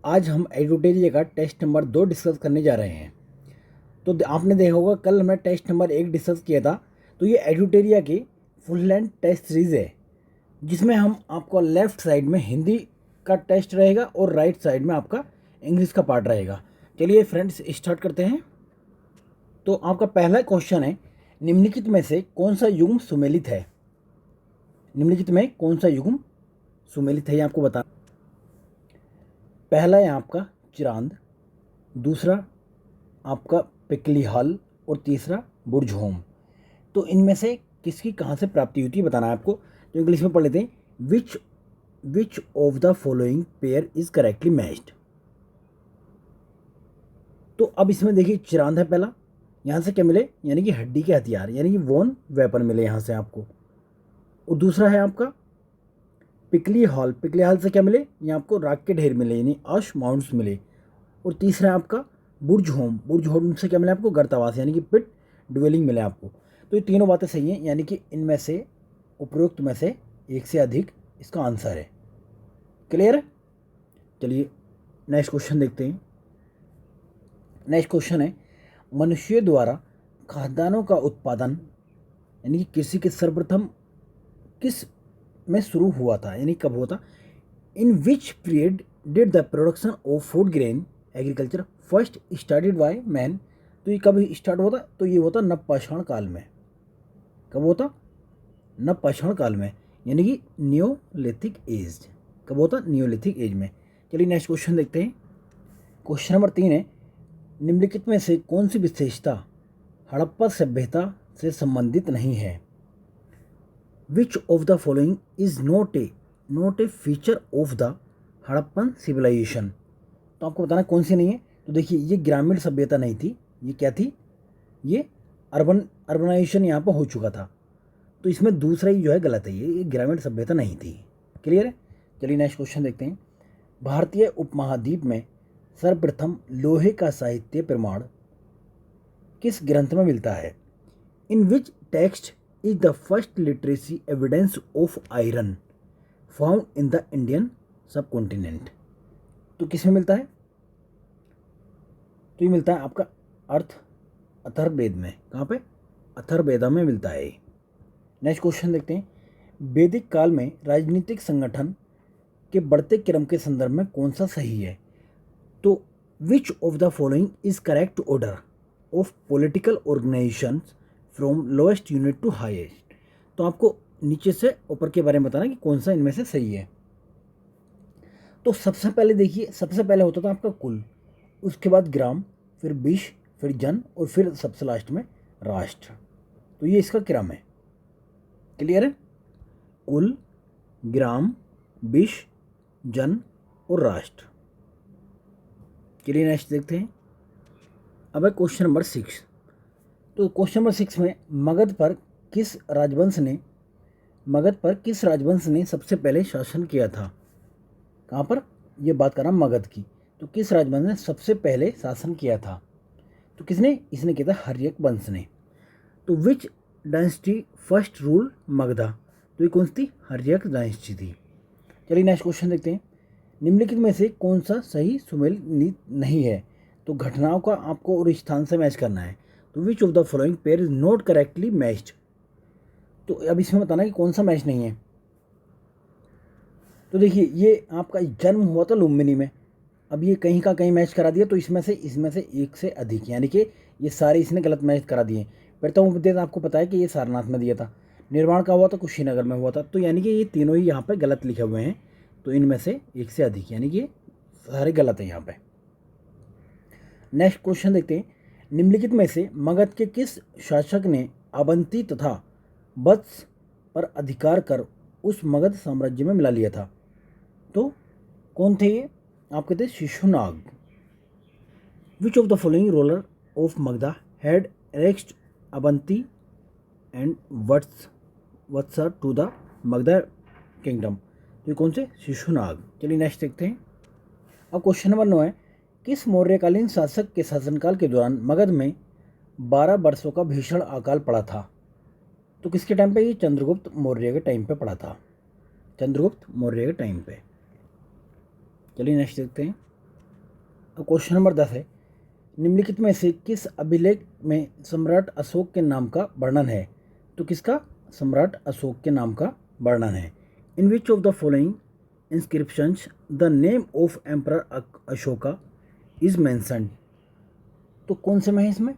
आज हम एडुटेरिया का टेस्ट नंबर 2 डिस्कस करने जा रहे हैं। तो आपने देखा होगा कल हमने टेस्ट नंबर 1 डिस्कस किया था। तो ये एडुटेरिया की फुल लेंथ टेस्ट सीरीज़ है, जिसमें हम आपको लेफ़्ट साइड में हिंदी का टेस्ट रहेगा और राइट साइड में आपका इंग्लिश का पार्ट रहेगा। चलिए फ्रेंड्स स्टार्ट करते हैं। तो आपका पहला क्वेश्चन है, निम्नलिखित में से कौन सा युग्म सुमेलित है? निम्नलिखित में कौन सा युग्म सुमेलित है ये आपको बता। पहला है आपका चिरांद, दूसरा आपका पिकली हॉल और तीसरा बुर्ज होम। तो इनमें से किसकी कहाँ से प्राप्ति होती है बताना है आपको। तो इंग्लिश में पढ़ लेते हैं, विच of the following pair is correctly matched. तो अब इसमें देखिए चिरांद है पहला, यहाँ से क्या मिले यानी कि हड्डी के हथियार यानी कि वॉन वेपन मिले यहाँ से आपको। और दूसरा है आपका पिकली हॉल से क्या मिले, ये आपको राख के ढेर मिले यानी अश माउंट्स मिले। और तीसरा है आपका बुर्ज होम से क्या मिला आपको, गर्तावास यानी कि पिट ड्वेलिंग मिले आपको। तो ये तीनों बातें सही हैं, यानी कि इनमें से उपरोक्त में से एक से अधिक इसका आंसर है। क्लियर है? चलिए नेक्स्ट क्वेश्चन देखते हैं। नेक्स्ट क्वेश्चन है, मनुष्य द्वारा खाद्यान्नों का उत्पादन यानी कि कृषि के सर्वप्रथम किस में शुरू हुआ था यानी कब हुआ था? In which period did the production of food grain agriculture first started by man. तो ये कब स्टार्ट होता? तो ये होता नवपाषाण काल में। कब होता? नवपाषाण काल में यानी कि नियोलिथिक एज। कब होता? नियोलिथिक एज में। चलिए नेक्स्ट क्वेश्चन देखते हैं। क्वेश्चन नंबर 3 है, निम्नलिखित में से कौन सी विशेषता हड़प्पा सभ्यता से संबंधित नहीं है? Which of the following is not a feature of the Harappan civilisation. तो आपको बताना कौन सी नहीं है। तो देखिए ये ग्रामीण सभ्यता नहीं थी, ये क्या थी, ये अर्बनाइजेशन यहाँ पर हो चुका था। तो इसमें दूसरा ही जो है गलत है, ये ग्रामीण सभ्यता नहीं थी। क्लियर है? चलिए नेक्स्ट क्वेश्चन देखते हैं। भारतीय उपमहाद्वीप में सर्वप्रथम लोहे का साहित्य प्रमाण किस ग्रंथ में मिलता है? In which text is the first literacy evidence of iron found in the Indian subcontinent. तो किस में मिलता है? तो ये मिलता है आपका अथर्ववेद में। कहाँ पे? अथर्ववेदा में मिलता है। नेक्स्ट क्वेश्चन देखते हैं। वैदिक काल में राजनीतिक संगठन के बढ़ते क्रम के संदर्भ में कौन सा सही है? तो which of the following is correct order of political organisation from lowest unit to highest. तो आपको नीचे से ऊपर के बारे में बताना कि कौन सा इनमें से सही है। तो सबसे पहले देखिए, सबसे पहले होता था आपका कुल, उसके बाद ग्राम, फिर विश्व, फिर जन और फिर सबसे लास्ट में राष्ट्र। तो ये इसका क्रम है। क्लियर है? कुल, ग्राम, विश्व, जन और राष्ट्र। चलिए नेक्स्ट देखते हैं। अब है क्वेश्चन नंबर 6। तो क्वेश्चन नंबर 6 में मगध पर किस राजवंश ने सबसे पहले शासन किया था? कहाँ पर? ये बात कर रहा हूँ मगध की। तो किस राजवंश ने सबसे पहले शासन किया था? तो किसने? इसने किया था हर्यक वंश ने। तो विच डायनेस्टी फर्स्ट रूल मगधा। तो ये कौन सी थी? हर्यक डायनेस्टी थी। चलिए नेक्स्ट क्वेश्चन देखते हैं। निम्नलिखित में से कौन सा सही सुमेल नहीं है? तो घटनाओं का आपको और स्थान से मैच करना है। तो which of the following pair is not correctly matched. तो अब इसमें बताना कि कौन सा मैच नहीं है। तो देखिए ये आपका जन्म हुआ था लुम्बिनी में, अब ये कहीं का कहीं मैच करा दिया। तो इसमें से एक से अधिक यानी कि ये सारे इसने गलत मैच करा दिए। प्रथम उपदेश आपको पता है कि ये सारनाथ में दिया था, निर्माण का हुआ था कुशीनगर में हुआ था। तो यानी कि ये तीनों ही यहाँ पे गलत लिखे हुए हैं। तो इनमें से एक से अधिक यानी कि सारे गलत हैं यहाँ पे। नेक्स्ट क्वेश्चन देखते हैं। निम्नलिखित में से मगध के किस शासक ने अवंती तथा वत्स पर अधिकार कर उस मगध साम्राज्य में मिला लिया था? तो कौन थे ये? आप कहते हैं Shishunaga. Which of the following ruler of Magadha had annexed Avanti and Vatsa to the Magadha kingdom. तो ये कौन से? शिशुनाग। चलिए नेक्स्ट देखते हैं। अब क्वेश्चन नंबर 9 है, किस मौर्यकालीन शासक के शासनकाल के दौरान मगध में 12 वर्षों का भीषण अकाल पड़ा था? तो किसके टाइम पे? ये चंद्रगुप्त मौर्य के टाइम पे पड़ा था। चंद्रगुप्त मौर्य के टाइम पे। चलिए नेक्स्ट देखते हैं। अब क्वेश्चन नंबर 10 है, निम्नलिखित में से किस अभिलेख में सम्राट अशोक के नाम का वर्णन है? तो किसका? सम्राट अशोक के नाम का वर्णन है। In which of the following inscriptions the name of emperor Ashoka is mentioned? तो कौन से में है इसमें?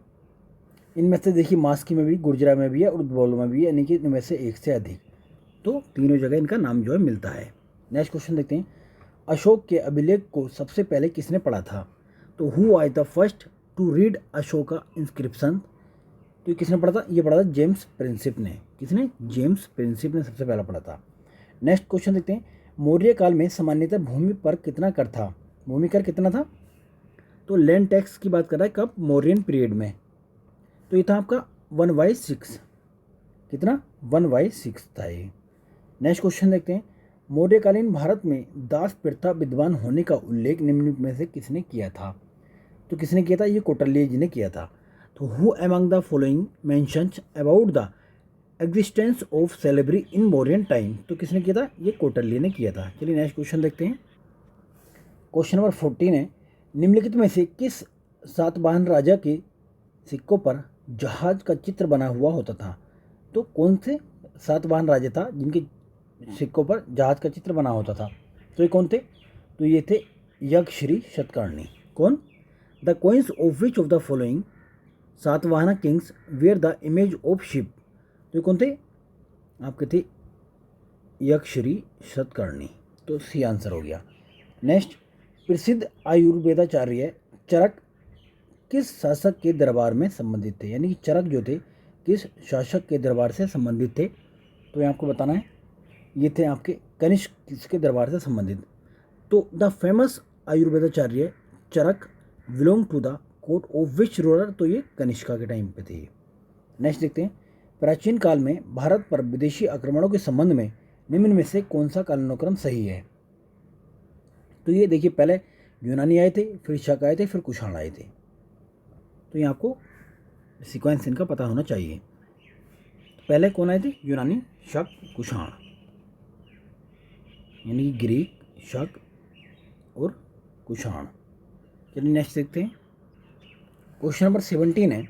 इनमें से देखिए मास्की में भी, गुर्जरा में भी है और उद्बोल में भी है, यानी कि इनमें से एक से अधिक। तो तीनों जगह इनका नाम जो है मिलता है। नेक्स्ट क्वेश्चन देखते हैं, अशोक के अभिलेख को सबसे पहले किसने पढ़ा था? तो who was the first to read Ashoka inscription? तो ये किसने पढ़ा था? ये पढ़ा था जेम्स प्रिंसिप ने। किसने? जेम्स प्रिंसिप ने सबसे पहला पढ़ा था। नेक्स्ट क्वेश्चन देखते हैं, मौर्य काल में सामान्यतः भूमि पर कितना कर था? भूमि कर कितना था? तो लैंड टैक्स की बात कर रहा है, कब? मौर्यन पीरियड में। तो ये था आपका 1/6। कितना? 1/6 था ये। नेक्स्ट क्वेश्चन देखते हैं, मौर्यकालीन भारत में दास प्रथा विद्वान होने का उल्लेख निम्न में से किसने किया था? तो किसने किया था? ये कौटिल्य जी ने किया था। तो who among the following mentions about the existence of slavery in Mauryan time? तो किसने किया था? ये कौटिल्य ने किया था। चलिए नेक्स्ट क्वेश्चन देखते हैं, क्वेश्चन नंबर 14 है, निम्नलिखित में से किस सातवाहन राजा के सिक्कों पर जहाज का चित्र बना हुआ होता था? तो कौन से सातवाहन राजा था जिनके सिक्कों पर जहाज का चित्र बना होता था? तो ये कौन थे? तो ये थे यक्षश्री शतकर्णी। कौन? The coins of which of the following Satavahana kings wear the image of ship? तो ये कौन थे? आपके थे यक्षश्री शतकर्णी। तो सी आंसर हो गया। नेक्स्ट, प्रसिद्ध आयुर्वेदाचार्य चरक किस शासक के दरबार में संबंधित थे? यानी कि चरक जो थे किस शासक के दरबार से संबंधित थे? तो ये आपको बताना है। ये थे आपके कनिष्क किसके दरबार से संबंधित? तो the famous Ayurvedacharya Charak belong to the court of which ruler? तो ये कनिष्का के टाइम पे थे। नेक्स्ट देखते हैं, प्राचीन काल में भारत पर विदेशी आक्रमणों के संबंध में निम्न में से कौन सा कालानुक्रम सही है? तो ये देखिए, पहले यूनानी आए थे, फिर शक आए थे, फिर कुषाण आए थे। तो ये आपको सीक्वेंस इनका पता होना चाहिए। पहले कौन आए थे? यूनानी, शक, कुषाण, यानी ग्रीक, शक और कुषाण। चलिए नेक्स्ट देखते हैं, क्वेश्चन नंबर 17 है,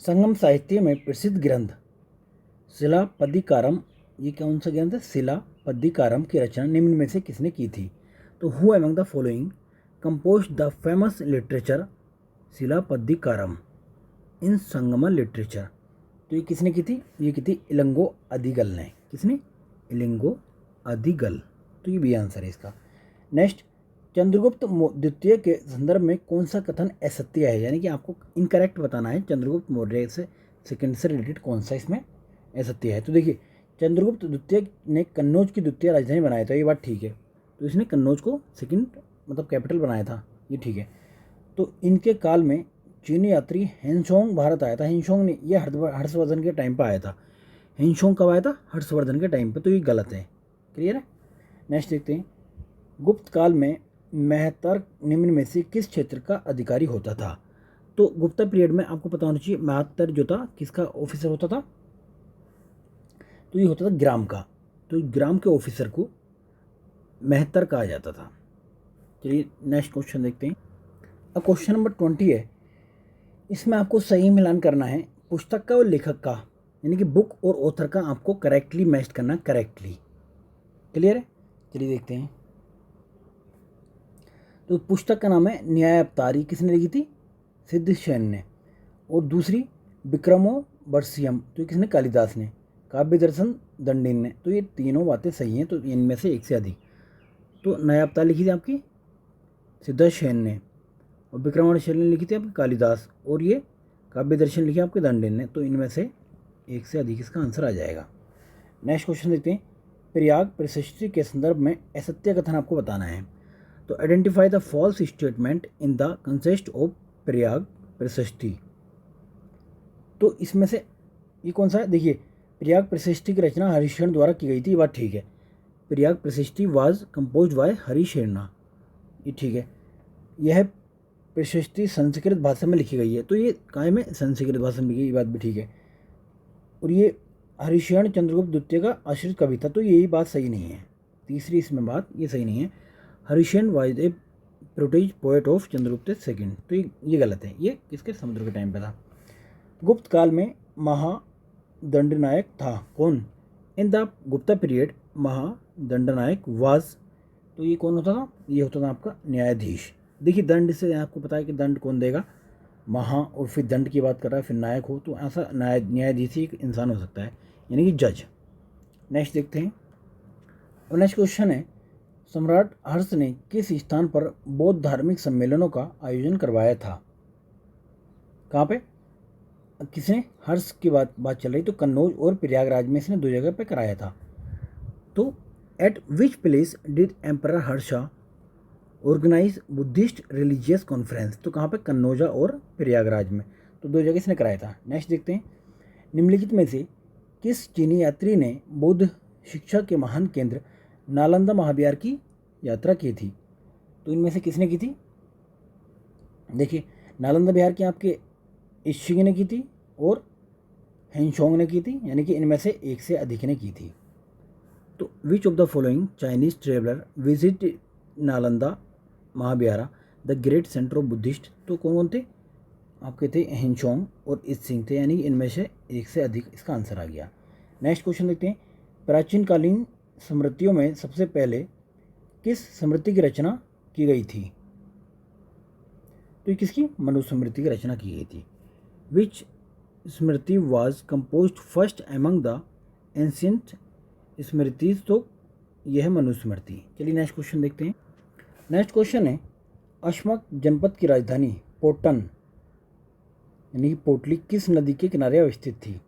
संगम साहित्य में प्रसिद्ध ग्रंथ शिलापद्दिकारम, ये कौन सा ग्रंथ है? शिलापद्दिकारम की रचना निम्न में से किसने की थी? तो who among the following compose the famous literature Silappatikaram in Sangam literature? तो ये किसने की थी? ये की थी इलंगो अदिगल ने। किसने? इलंगो अदिगल। तो ये भी आंसर है इसका। नेक्स्ट, चंद्रगुप्त द्वितीय के संदर्भ में कौन सा कथन असत्य है? यानी कि आपको इनकरेक्ट बताना है, चंद्रगुप्त मौर्य से सेकंड से रिलेटेड कौन सा इसमें असत्य है। तो देखिए, चंद्रगुप्त द्वितीय ने कन्नौज की द्वितीय राजधानी बनाया था, ये बात ठीक है। तो इसने कन्नौज को सेकंड मतलब कैपिटल बनाया था, ये ठीक है। तो इनके काल में चीनी यात्री हेनसोंग भारत आया था। हेनसोंग ने, ये हर्षवर्धन के टाइम पर आया था। हेनसोंग कब आया था? हर्षवर्धन के टाइम पे। तो ये गलत है। क्लियर है? नेक्स्ट देखते हैं, गुप्त काल में महतर निम्न में से किस क्षेत्र का अधिकारी होता था? तो गुप्ता पीरियड में आपको पता होना चाहिए, महतर जो था किसका ऑफिसर होता था? तो ये होता था ग्राम का। तो ग्राम के ऑफिसर को महतर कहा जाता था। चलिए नेक्स्ट क्वेश्चन देखते हैं। अब क्वेश्चन नंबर 20 है, इसमें आपको सही मिलान करना है पुस्तक का और लेखक का, यानी कि बुक और ऑथर का आपको करेक्टली मैच करना, करेक्टली। क्लियर है? चलिए देखते हैं। तो पुस्तक का नाम है न्यायावतारी, किसने लिखी थी? सिद्धसेन ने। और दूसरी विक्रमो वर्षियम, तो किसने? कालिदास ने। काव्य दर्शन दंडिन ने। तो ये तीनों बातें सही हैं, तो इनमें से एक से अधिक। तो न्यायावतार लिखी थी आपकी सिद्धसेन ने, और विक्रमादित्य ने लिखी थी आपकी कालिदास, और ये काव्य दर्शन लिखी आपके दंडिन ने। तो इनमें से एक से अधिक इसका आंसर आ जाएगा। नेक्स्ट क्वेश्चन देखते हैं, प्रयाग प्रशस्ति के संदर्भ में असत्य कथन आपको बताना है। तो identify the false statement in the context of Prayag Prashasti. तो इसमें से ये कौन सा है? देखिए, प्रयाग प्रशस्ति की रचना हरिशरण द्वारा की गई थी, ये बात ठीक है। प्रयाग प्रशस्ति वाज कंपोज्ड बाय हरिशरण, ये ठीक है। यह प्रशस्ति संस्कृत भाषा में लिखी गई है, तो ये काय में? संस्कृत भाषा में लिखी, ये बात भी ठीक है। और ये हरिशरण चंद्रगुप्त द्वितीय का आश्रित कवि था, तो यही बात सही नहीं है। तीसरी इसमें बात ये सही नहीं है। Harisharan was a protease poet of Chandragupta second. तो ये गलत है, ये किसके समुद्र के टाइम पे था। गुप्त काल में महादंडनायक था कौन? In the Gupta period Mahadandanayaka was, तो ये कौन होता था? ये होता था आपका न्यायाधीश। देखिए दंड से आपको पता है कि दंड कौन देगा, और फिर दंड की बात कर रहा है, फिर नायक हो, तो ऐसा न्यायाधीश ही एक इंसान हो सकता है, यानी कि जज। नेक्स्ट देखते हैं। और नेक्स्ट क्वेश्चन है, सम्राट हर्ष ने किस स्थान पर बौद्ध धार्मिक सम्मेलनों का आयोजन करवाया था? कहाँ पे किसने? हर्ष की बात चल रही, तो कन्नौज और प्रयागराज में इसने 2 जगह पे कराया था। तो at which place did emperor Harsha organise Buddhist religious conference? तो कहाँ पे? कन्नौजा और प्रयागराज में, तो 2 जगह इसने कराया था। नेक्स्ट देखते हैं, निम्नलिखित में से किस चीनी यात्री ने बौद्ध शिक्षा के महान केंद्र नालंदा महाविहार की यात्रा की थी? तो इनमें से किसने की थी? देखिए नालंदा विहार की आपके इशिंग ने की थी और हेनशोंग ने की थी, यानी कि इनमें से एक से अधिक ने की थी। तो which of the following Chinese traveller visit Nalanda Mahavihara the great centre of Buddhist? तो कौन कौन थे आपके? थे हेनशोंग और इशिंग थे, यानी इनमें से एक से अधिक इसका आंसर आ गया। नेक्स्ट क्वेश्चन देखते हैं, प्राचीनकालीन स्मृतियों में सबसे पहले किस स्मृति की रचना की गई थी? तो ये किसकी? मनुस्मृति की रचना की गई थी। Which smriti was composed first among the ancient smritis? तो यह है मनुस्मृति। चलिए नेक्स्ट क्वेश्चन देखते हैं। नेक्स्ट क्वेश्चन है, अशमक जनपद की राजधानी पोटन यानी कि पोटली किस नदी के किनारे अवस्थित थी?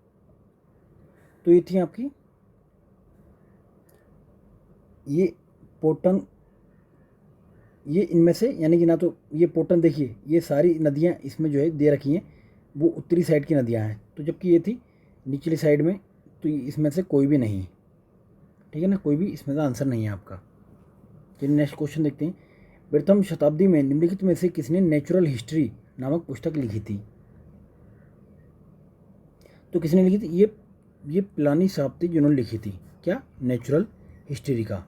तो ये थी आपकी ये पोटन, ये इनमें से यानी कि ना, तो ये पोटन देखिए ये सारी नदियाँ इसमें जो है दे रखी हैं, वो उत्तरी साइड की नदियाँ हैं, तो जबकि ये थी निचली साइड में, तो इसमें से कोई भी नहीं, ठीक है ना, कोई भी इसमें का आंसर नहीं है आपका। चलिए नेक्स्ट क्वेश्चन देखते हैं, प्रथम शताब्दी में निम्नलिखित में से किसने नेचुरल हिस्ट्री नामक पुस्तक लिखी थी? तो किसने लिखी थी? ये प्लानी साहब थी जिन्होंने लिखी थी, क्या? नेचुरल हिस्ट्री का।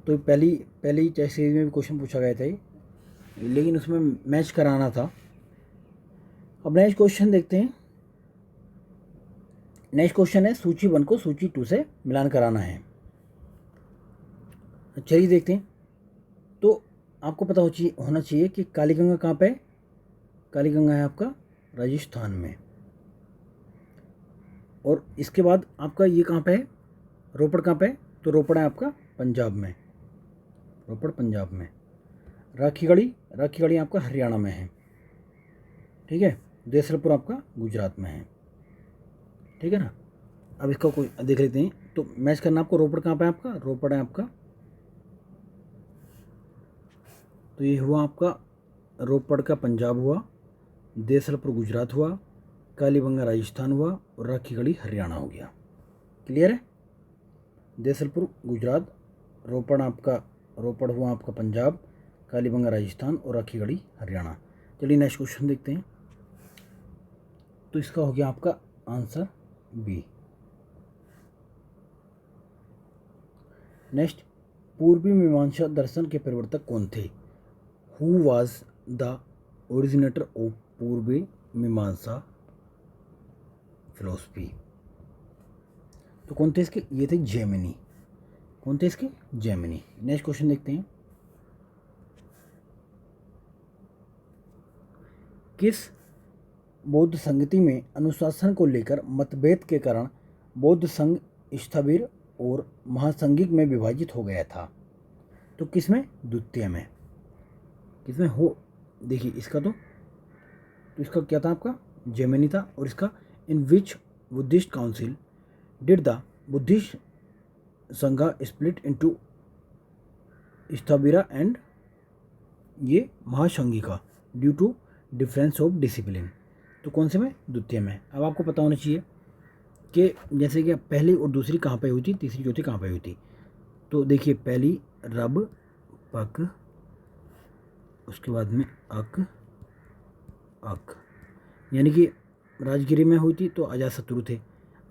तो पहली टेस्ट सीरीज में भी क्वेश्चन पूछा गया था ये, लेकिन उसमें मैच कराना था। अब नेक्स्ट क्वेश्चन देखते हैं। नेक्स्ट क्वेश्चन है, सूची 1 को सूची 2 से मिलान कराना है। चलिए देखते हैं। तो आपको पता होना चाहिए कि कालीगंगा कहाँ पे है? कालीगंगा है आपका राजस्थान में, और इसके बाद आपका ये कहाँ पे है? रोपड़ कहाँ पे है? तो रोपड़ है आपका पंजाब में, रोपड़ पंजाब में। राखीगढ़ी आपका हरियाणा में है, ठीक है। देसलपुर आपका गुजरात में है, ठीक है ना। अब इसका कोई देख लेते हैं, तो मैच करना आपको। रोपड़ कहाँ पे है आपका? रोपड़ है आपका, तो ये हुआ आपका रोपड़ का पंजाब हुआ, देसलपुर गुजरात हुआ, कालीबंगा राजस्थान हुआ और राखीगढ़ी हरियाणा हो गया। क्लियर है? देसलपुर गुजरात, रोपड़ हुआ आपका पंजाब, कालीबंगा राजस्थान और राखीगढ़ी हरियाणा। चलिए नेक्स्ट क्वेश्चन देखते हैं। तो इसका हो गया आपका आंसर बी। नेक्स्ट, पूर्वी मीमांसा दर्शन के प्रवर्तक कौन थे? Who was the originator of पूर्वी मीमांसा फिलोसफी? तो कौन थे इसके? ये थे जैमिनी। कौन थे इसके? जैमिनी। नेक्स्ट क्वेश्चन देखते हैं। किस बौद्ध संगति में अनुशासन को लेकर मतभेद के कारण बौद्ध संघ स्थविर और महासंघिक में विभाजित हो गया था? तो किसमें? द्वितीय में। किसमें हो? देखिए इसका तो इसका क्या था आपका? जैमिनी था। और इसका, in which Buddhist council did the Buddhist Sangha split into Sthavira and ये Mahasanghika due to difference of discipline? तो कौन से में? द्वितीय में। अब आपको पता होना चाहिए कि जैसे कि पहली और दूसरी कहाँ पे हुई थी, तीसरी चौथी कहाँ पे हुई थी। तो देखिए पहली रब पक, उसके बाद में अक, यानी कि राजगिरी में हुई थी तो अजातशत्रु थे,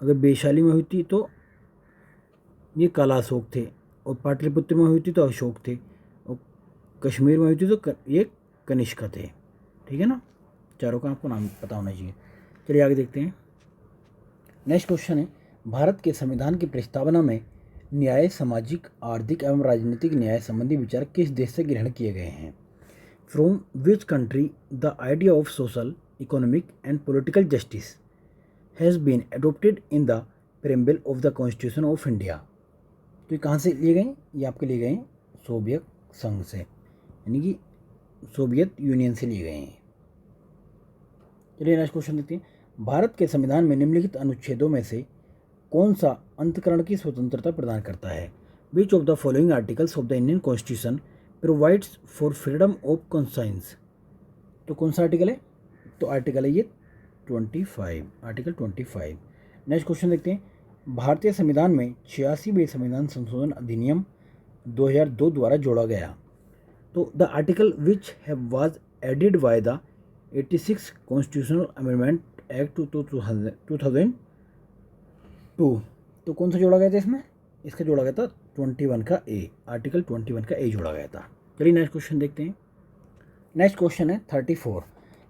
अगर वैशाली में हुई थी तो ये कालाशोक थे, और पाटलिपुत्र में हुई थी तो अशोक थे, और कश्मीर में हुई थी तो ये कनिष्क थे। ठीक है ना, चारों का आपको नाम पता होना चाहिए। चलिए आगे देखते हैं। नेक्स्ट क्वेश्चन है, भारत के संविधान की प्रस्तावना में न्याय, सामाजिक, आर्थिक एवं राजनीतिक न्याय संबंधी विचार किस देश से ग्रहण किए गए हैं? From which country the idea of social, economic and political justice has been adopted in the preamble of the constitution of India? तो ये कहाँ से लिए गए? ये आपके लिए गए सोवियत संघ से, यानी कि सोवियत यूनियन से लिए गए हैं। चलिए नेक्स्ट क्वेश्चन देखते हैं। भारत के संविधान में निम्नलिखित अनुच्छेदों में से कौन सा अंतकरण की स्वतंत्रता प्रदान करता है? Which of the following articles of the Indian constitution provides for freedom of conscience? तो कौन सा आर्टिकल है? तो आर्टिकल है ये 25, आर्टिकल 25। नेक्स्ट क्वेश्चन देखते हैं। भारतीय संविधान में 86वें संविधान संशोधन अधिनियम 2002 द्वारा जोड़ा गया। तो the article which have was added by the 86 constitutional amendment act 2002। तो कौन सा जोड़ा गया था इसमें? इसका जोड़ा गया था 21 का ए, आर्टिकल 21 का ए जोड़ा गया था। चलिए नेक्स्ट क्वेश्चन देखते हैं। नेक्स्ट क्वेश्चन है 34।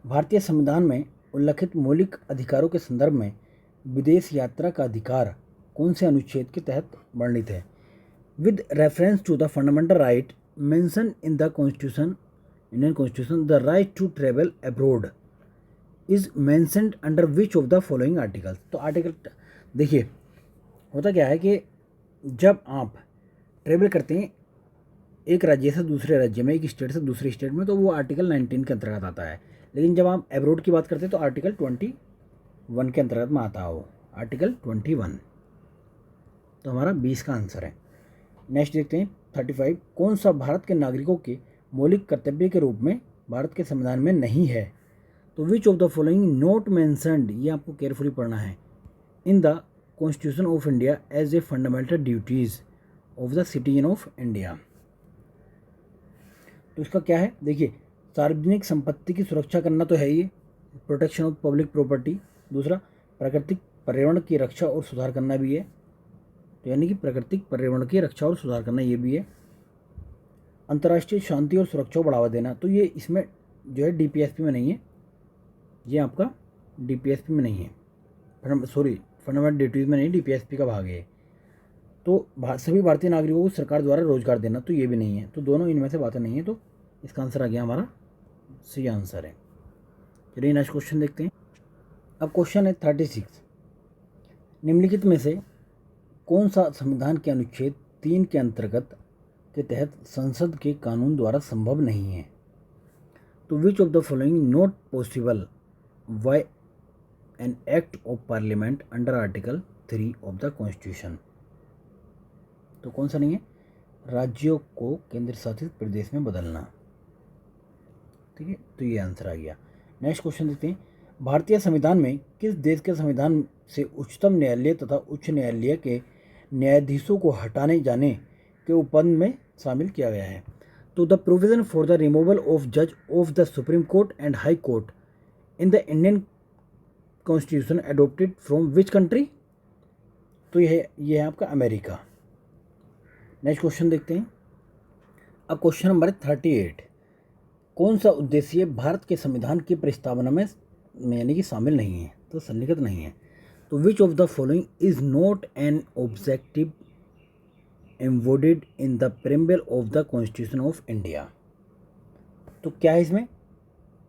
भारतीय संविधान में उल्लिखित मौलिक अधिकारों के संदर्भ में विदेश यात्रा का अधिकार कौन से अनुच्छेद के तहत वर्णित है? With reference to the fundamental right mention in the constitution, Indian constitution, the right to travel abroad is mentioned under which of the following articles? तो आर्टिकल देखिए, होता क्या है कि जब आप ट्रेवल करते हैं एक राज्य से दूसरे राज्य में, एक स्टेट से दूसरे स्टेट में, तो वो आर्टिकल 19 के अंतर्गत आता है। लेकिन जब आप एब्रोड की बात करते हैं तो आर्टिकल 21 के अंतर्गत में आता हो, आर्टिकल 21। तो हमारा 20 का आंसर है। नेक्स्ट देखते हैं 35। कौन सा भारत के नागरिकों के मौलिक कर्तव्य के रूप में भारत के संविधान में नहीं है? तो which of the following not mentioned, ये आपको केयरफुली पढ़ना है, in the constitution of India as a fundamental duties of the citizen of India? तो इसका क्या है? देखिए, सार्वजनिक संपत्ति की सुरक्षा करना तो है ही, प्रोटेक्शन ऑफ पब्लिक प्रॉपर्टी। दूसरा, प्राकृतिक पर्यावरण की रक्षा और सुधार करना भी है, तो यानी कि प्राकृतिक पर्यावरण की रक्षा और सुधार करना ये भी है। अंतर्राष्ट्रीय शांति और सुरक्षा को बढ़ावा देना, तो ये इसमें जो है डीपीएसपी में नहीं है, ये आपका डीपीएसपी में नहीं है, फंडामेंटल ड्यूटीज में नहीं, डीपीएसपी का भाग है। तो सभी भारतीय नागरिकों को सरकार द्वारा रोजगार देना, तो ये भी नहीं है। तो दोनों इनमें से बातें नहीं है, तो इसका आंसर आ गया हमारा सी आंसर है। चलिए नेक्स्ट क्वेश्चन देखते हैं। अब क्वेश्चन है 36। निम्नलिखित में से कौन सा संविधान के अनुच्छेद 3 के अंतर्गत के तहत संसद के कानून द्वारा संभव नहीं है? तो which of the following not possible by an act of parliament under article 3 of the constitution? तो कौन सा नहीं है? राज्यों को केंद्र शासित प्रदेश में बदलना। ठीक है, तो ये आंसर आ गया। नेक्स्ट क्वेश्चन देखते हैं। भारतीय संविधान में किस देश के संविधान से उच्चतम न्यायालय तथा उच्च न्यायालय के न्यायाधीशों को हटाने जाने के उपबंध में शामिल किया गया है? तो the provision for the removal of जज of the supreme court and high court in the Indian constitution adopted from which country? तो ये है आपका अमेरिका। नेक्स्ट क्वेश्चन देखते हैं। अब क्वेश्चन नंबर 38। कौन सा उद्देश्य भारत के संविधान की प्रस्तावना में यानी कि शामिल नहीं है, तो सन्निहित नहीं है? तो which of the following is not an objective embodied in the preamble of the constitution of India? तो क्या है इसमें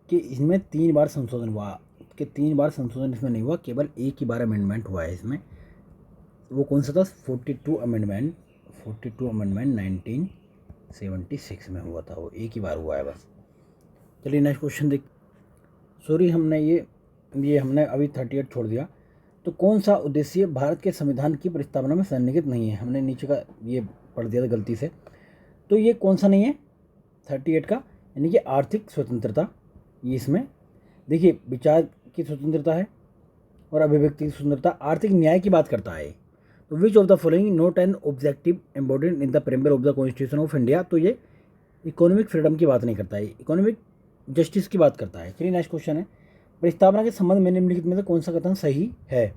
कि इसमें 3 बार संशोधन हुआ, कि 3 बार संशोधन इसमें नहीं हुआ, केवल एक ही बार अमेंडमेंट हुआ है इसमें। वो कौन सा था? 42 अमेंडमेंट 1976 में हुआ था, वो एक ही बार हुआ है बस। चलिए नेक्स्ट क्वेश्चन देख। सॉरी, हमने अभी 38 छोड़ दिया। तो कौन सा उद्देश्य भारत के संविधान की प्रस्तावना में सन्निहित नहीं है? हमने नीचे का ये पढ़ दिया था गलती से। तो ये कौन सा नहीं है 38 का? यानी कि आर्थिक स्वतंत्रता। ये इसमें देखिए, विचार की स्वतंत्रता है और अभिव्यक्ति की स्वतंत्रता, आर्थिक न्याय की बात करता है। तो which of the following not an objective embodied in the preamble of the constitution of India? तो ये इकोनॉमिक फ्रीडम की बात नहीं करता है, इकोनॉमिक जस्टिस की बात करता है। चलिए नेक्स्ट क्वेश्चन है। प्रस्तावना के संबंध में निम्नलिखित में से कौन सा कथन सही है?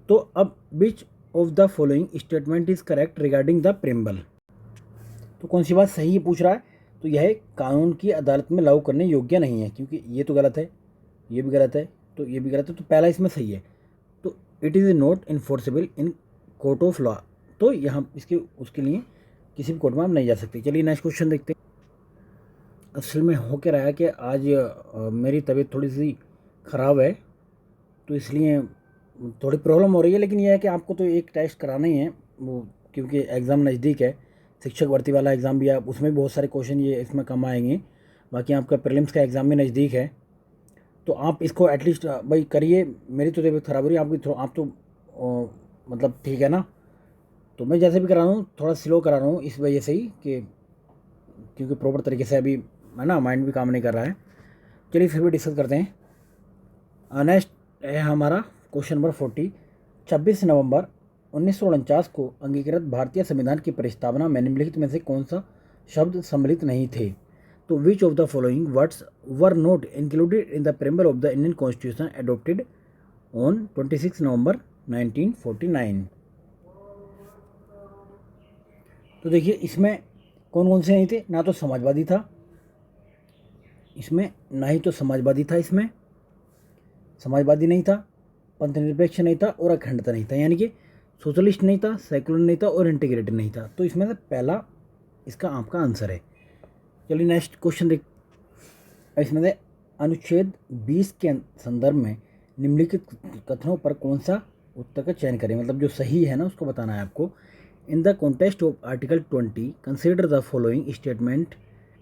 तो अब विच of the following statement is correct regarding the preamble? तो कौन सी बात सही पूछ रहा है? तो यह कानून की अदालत में लागू करने योग्य नहीं है, क्योंकि ये तो गलत है, ये भी गलत है, तो ये भी गलत है, तो पहला इसमें सही है। तो it is not enforceable in court of law, तो यहाँ इसके उसके लिए किसी भी कोर्ट में आप नहीं जा सकते। चलिए नेक्स्ट क्वेश्चन देखते हैं। असल में हो क्या रहा है कि आज मेरी तबीयत थोड़ी सी ख़राब है, तो इसलिए थोड़ी प्रॉब्लम हो रही है, लेकिन यह है कि आपको तो एक टेस्ट कराना ही है वो, क्योंकि एग्ज़ाम नज़दीक है, शिक्षक भर्ती वाला एग्ज़ाम भी, आप उसमें भी बहुत सारे क्वेश्चन ये इसमें कम आएंगे। बाकी आपका प्रीलिम्स का एग्ज़ाम भी नज़दीक है, तो आप इसको एटलीस्ट भाई करिए। मेरी तो तबीयत ख़राब हो रही है, आपकी आप तो मतलब ठीक है ना, तो मैं जैसे भी करा रहा हूँ थोड़ा स्लो करा रहा हूँ इस वजह से ही कि क्योंकि प्रॉपर तरीके से अभी है ना माइंड भी काम नहीं कर रहा है। चलिए फिर भी डिस्कस करते हैं। नेक्स्ट है हमारा क्वेश्चन नंबर 40। 26 नवंबर 1949 को अंगीकृत भारतीय संविधान की प्रस्तावना में निम्नलिखित में से कौन सा शब्द सम्मिलित नहीं थे? तो which of the following words were not included in the preamble of the Indian constitution adopted on 26 नवंबर 1949? तो देखिए इसमें कौन कौन से नहीं थे? ना तो समाजवादी था इसमें, ना ही तो समाजवादी था इसमें, समाजवादी नहीं था, पंथनिरपेक्ष नहीं था और अखंडता नहीं था, यानी कि सोशलिस्ट नहीं था, सेकुलर नहीं था और इंटीग्रेटेड नहीं था। तो इसमें से पहला इसका आपका आंसर है। चलिए नेक्स्ट क्वेश्चन देख। इसमें से अनुच्छेद 20 के संदर्भ में निम्नलिखित कथनों पर कौन सा उत्तर का चयन करें, मतलब जो सही है ना उसको बताना है आपको। In the context of article 20 consider the following statement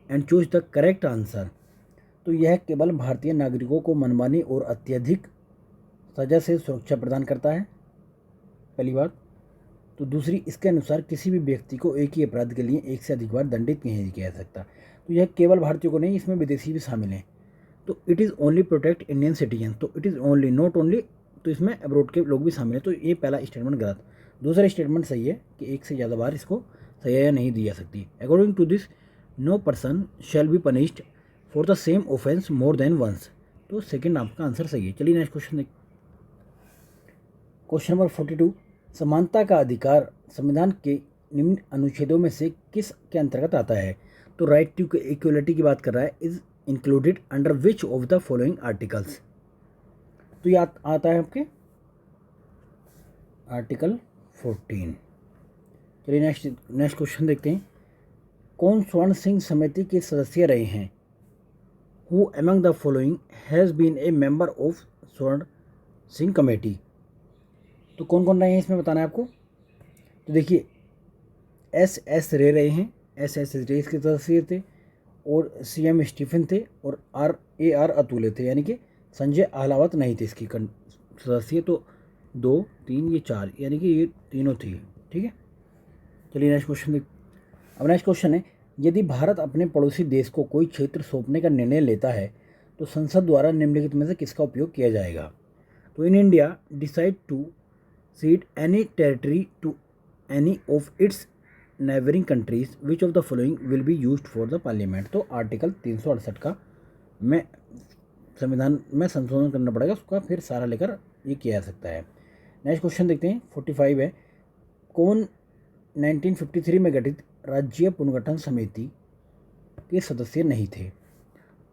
and choose the correct answer. तो यह केवल भारतीय नागरिकों को मनमानी और अत्यधिक सजा से सुरक्षा प्रदान करता है, पहली बात। तो दूसरी, इसके अनुसार किसी भी व्यक्ति को एक ही अपराध के लिए एक से अधिक बार दंडित नहीं किया जा सकता। तो यह केवल भारतीयों को नहीं, इसमें विदेशी भी शामिल हैं। तो it is only protect Indian citizen, तो it is only not only, तो इसमें अब्रोड के लोग भी शामिल हैं। तो ये पहला स्टेटमेंट गलत। दूसरा स्टेटमेंट सही है कि एक से ज़्यादा बार इसको सजा नहीं दी जा सकती। According to this no person shall be punished for the same offence more than once. तो सेकंड आपका आंसर सही है। चलिए नेक्स्ट क्वेश्चन देख। Question number 42। समानता का अधिकार संविधान के निम्न अनुच्छेदों में से किस के अंतर्गत आता है? तो राइट टू इक्वलिटी की बात कर रहा है। Is included under which of the following articles? तो ये आता है आपके आर्टिकल 14। चलिए नेक्स्ट क्वेश्चन देखते हैं। कौन स्वर्ण सिंह समिति के सदस्य रहे हैं? Who among the following has been a member of Swaran Singh committee? तो कौन कौन रहे हैं इसमें बताना है आपको। तो देखिए एस रे रहे हैं, एस रे इसके सदस्य थे, और CM स्टीफन थे, और आर अतुल्य थे, यानी कि संजय आहलावत नहीं थे इसकी सदस्य। तो 2 3 ये 4, यानी कि ये तीनों थे, ठीक है। चलिए नेक्स्ट क्वेश्चन देख। अब नेक्स्ट क्वेश्चन है, यदि भारत अपने पड़ोसी देश को कोई क्षेत्र सौंपने का निर्णय लेता है तो संसद द्वारा निम्नलिखित में से किसका उपयोग किया जाएगा? तो in India decide to cede any territory to any of its neighboring countries, which of the following will be used for the parliament? तो आर्टिकल 368 का में संविधान में संशोधन करना पड़ेगा, उसका फिर सारा लेकर ये किया जा सकता है। नेक्स्ट क्वेश्चन देखते हैं। 45 है, कौन 1953 में गठित राज्य पुनर्गठन समिति के सदस्य नहीं थे?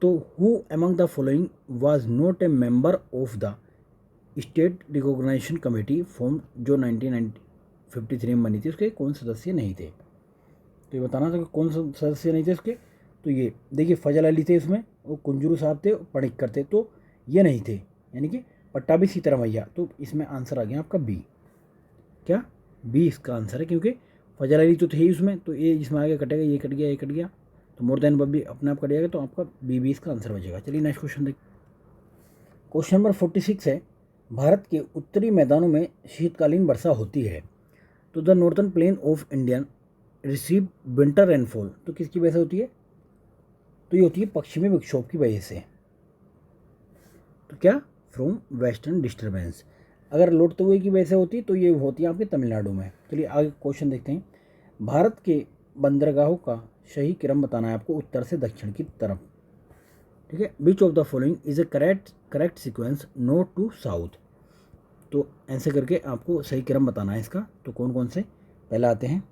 तो who among the following was not a member of the state recognisation committee form जो 1953 में बनी थी, उसके कौन सदस्य नहीं थे? तो ये बताना था कि कौन सदस्य नहीं थे उसके। तो ये देखिए फजल अली थे उसमें, वो कुंजरू साहब थे, पणिक्कर थे, तो ये नहीं थे, यानी कि पट्टाभी सीतारामैया। तो इसमें आंसर आ गया आपका बी। क्या बी इसका आंसर है, क्योंकि फजल अली तो थे ही उसमें, तो ये जिसमें आगे कटेगा ये कट गया, ये कट गया, तो मोर देन बी अपने आप कट जाएगा, तो आपका बी इसका आंसर बचेगा। चलिए नेक्स्ट क्वेश्चन देख। क्वेश्चन नंबर 46 है, भारत के उत्तरी मैदानों में शीतकालीन वर्षा होती है। तो the northern plain of Indian receive winter rainfall, तो किसकी वजह से होती है? तो ये होती है पश्चिमी विक्षोभ की वजह से। तो क्या? From western disturbance. अगर लौटते हुए की वजह से होती तो ये होती है आपके तमिलनाडु में। चलिए आगे क्वेश्चन देखते हैं। भारत के बंदरगाहों का सही क्रम बताना है आपको उत्तर से दक्षिण की तरफ, ठीक है। Which of the following is a correct sequence north to south? तो ऐसे करके आपको सही क्रम बताना है इसका। तो कौन कौन से पहले आते हैं?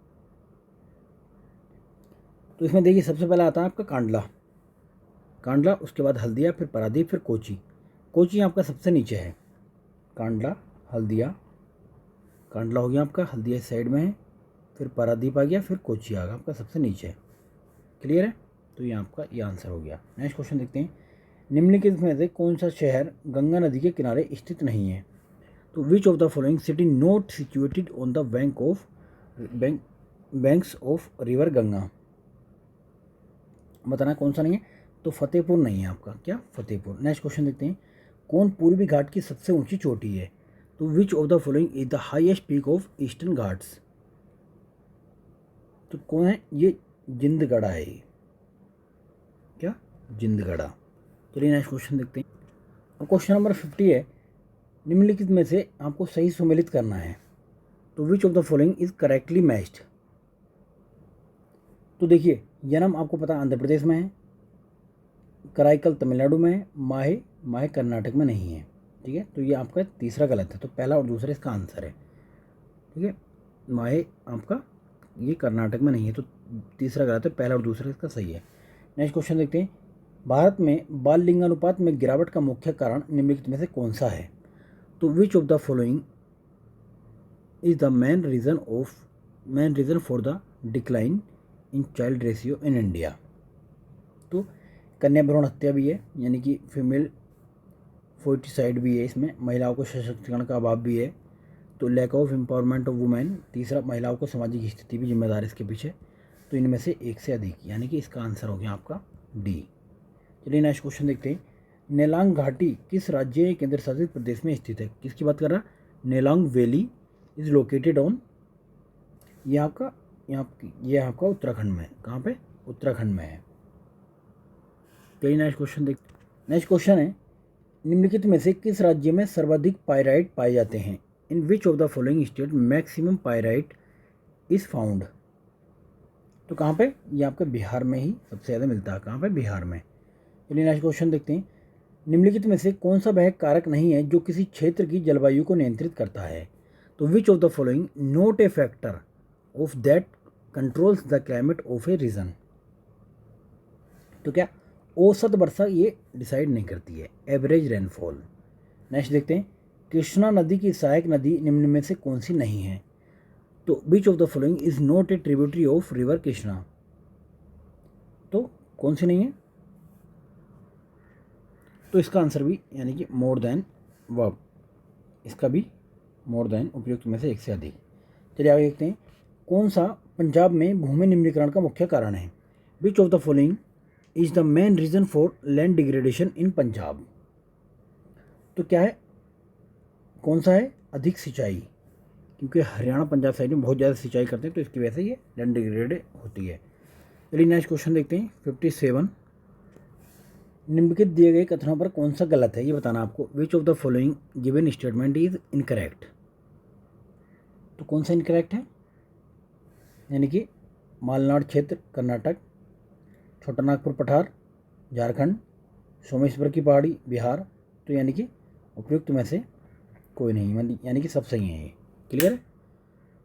तो इसमें देखिए सबसे पहला आता है आपका कांडला, कांडला, उसके बाद हल्दिया, फिर पारादीप, फिर कोची। कोची आपका सबसे नीचे है। कांडला, हल्दिया, कांडला हो गया आपका, हल्दिया इस साइड में है, फिर पारादीप आ गया, फिर कोची आ गया आपका सबसे नीचे। क्लियर है? तो ये आपका ये आंसर हो गया। नेक्स्ट क्वेश्चन देखते हैं, निम्नलिखित में से कौन सा शहर गंगा नदी के किनारे स्थित नहीं है? तो which of the following city not situated on the banks of river Ganga? बताना कौन सा नहीं है। तो फतेहपुर नहीं है आपका, क्या? फतेहपुर। नेक्स्ट क्वेश्चन देखते हैं, कौन पूर्वी घाट की सबसे ऊंची चोटी है? तो which of the following is the highest peak of eastern Ghats? तो कौन है ये? जिंदगढ़ा है ये, क्या? जिंदगढ़ा। चलिए नेक्स्ट क्वेश्चन देखते हैं। और क्वेश्चन नंबर 50 है, निम्नलिखित में से आपको सही सुमेलित करना है। तो which of the following is correctly matched? तो देखिए जन्म आपको पता आंध्र प्रदेश में है, कराईकल तमिलनाडु में है, माहे कर्नाटक में नहीं है। ठीक है, तो ये आपका तीसरा गलत है, तो पहला और दूसरा इसका आंसर है। ठीक है, माहे आपका ये कर्नाटक में नहीं है, तो तीसरा गलत है, पहला और दूसरा इसका सही है। नेक्स्ट क्वेश्चन देखते हैं, भारत में बाल लिंगानुपात में गिरावट का मुख्य कारण निम्नलिखित में से कौन सा है? तो which of the following is the main reason for the decline in child ratio in India? तो कन्या भ्रूण हत्या भी है, यानी कि फीमेल फोर्टिसाइड भी है, इसमें महिलाओं को सशक्तिकरण का अभाव भी है। तो lack of empowerment of women, तीसरा महिलाओं को सामाजिक स्थिति भी जिम्मेदार इसके पीछे। तो इनमें से एक से अधिक, यानी कि इसका आंसर हो गया आपका डी। चलिए नेक्स्ट क्वेश्चन देखते हैं, नेलांग घाटी किस राज्य केंद्र शासित प्रदेश में स्थित है? किसकी बात कर रहा है? Nelang valley is located on, ये आपका उत्तराखंड में है। कहाँ पे? उत्तराखंड में है। चलिए नेक्स्ट क्वेश्चन देखते हैं। नेक्स्ट क्वेश्चन है, निम्नलिखित में से किस राज्य में सर्वाधिक पाइराइट पाए जाते हैं? In which of the following state maximum pyrite is found? तो कहाँ पे? ये आपके बिहार में ही सबसे ज़्यादा मिलता है। कहाँ पे? बिहार में। चलिए नेक्स्ट क्वेश्चन देखते हैं, निम्नलिखित में से कौन सा वह कारक नहीं है जो किसी क्षेत्र की जलवायु को नियंत्रित करता है? तो which of the following not a factor of that controls the climate of a region? तो क्या? औसत वर्षा ये डिसाइड नहीं करती है, एवरेज रेनफॉल। नेक्स्ट देखते हैं, कृष्णा नदी की सहायक नदी निम्न में से कौन सी नहीं है? तो which of the following is not a tributary of river Krishna? तो कौन सी नहीं है? तो इसका आंसर भी यानी कि मोर देन वर्ब, इसका भी मोर देन उपयुक्त में से एक से अधिक। चलिए आगे देखते हैं, कौन सा पंजाब में भूमि निम्नीकरण का मुख्य कारण है? Which of the following is the main reason for land degradation in Punjab? तो क्या है? कौन सा है? अधिक सिंचाई, क्योंकि हरियाणा पंजाब साइड में बहुत ज़्यादा सिंचाई करते हैं, तो इसकी वजह से ये लैंड डिग्रेड होती है। चलिए नेक्स्ट क्वेश्चन देखते हैं 57, निम्नलिखित दिए गए कथनों पर कौन सा गलत है ये बताना आपको। विच of the following given statement is incorrect? तो कौन सा इनकरेक्ट है? यानी कि मालनाड क्षेत्र कर्नाटक, छोटा नागपुर पठार झारखंड, सोमेश्वर की पहाड़ी बिहार, तो यानी कि उपयुक्त में से कोई नहीं, यानी कि सब सही हैं ये। क्लियर है?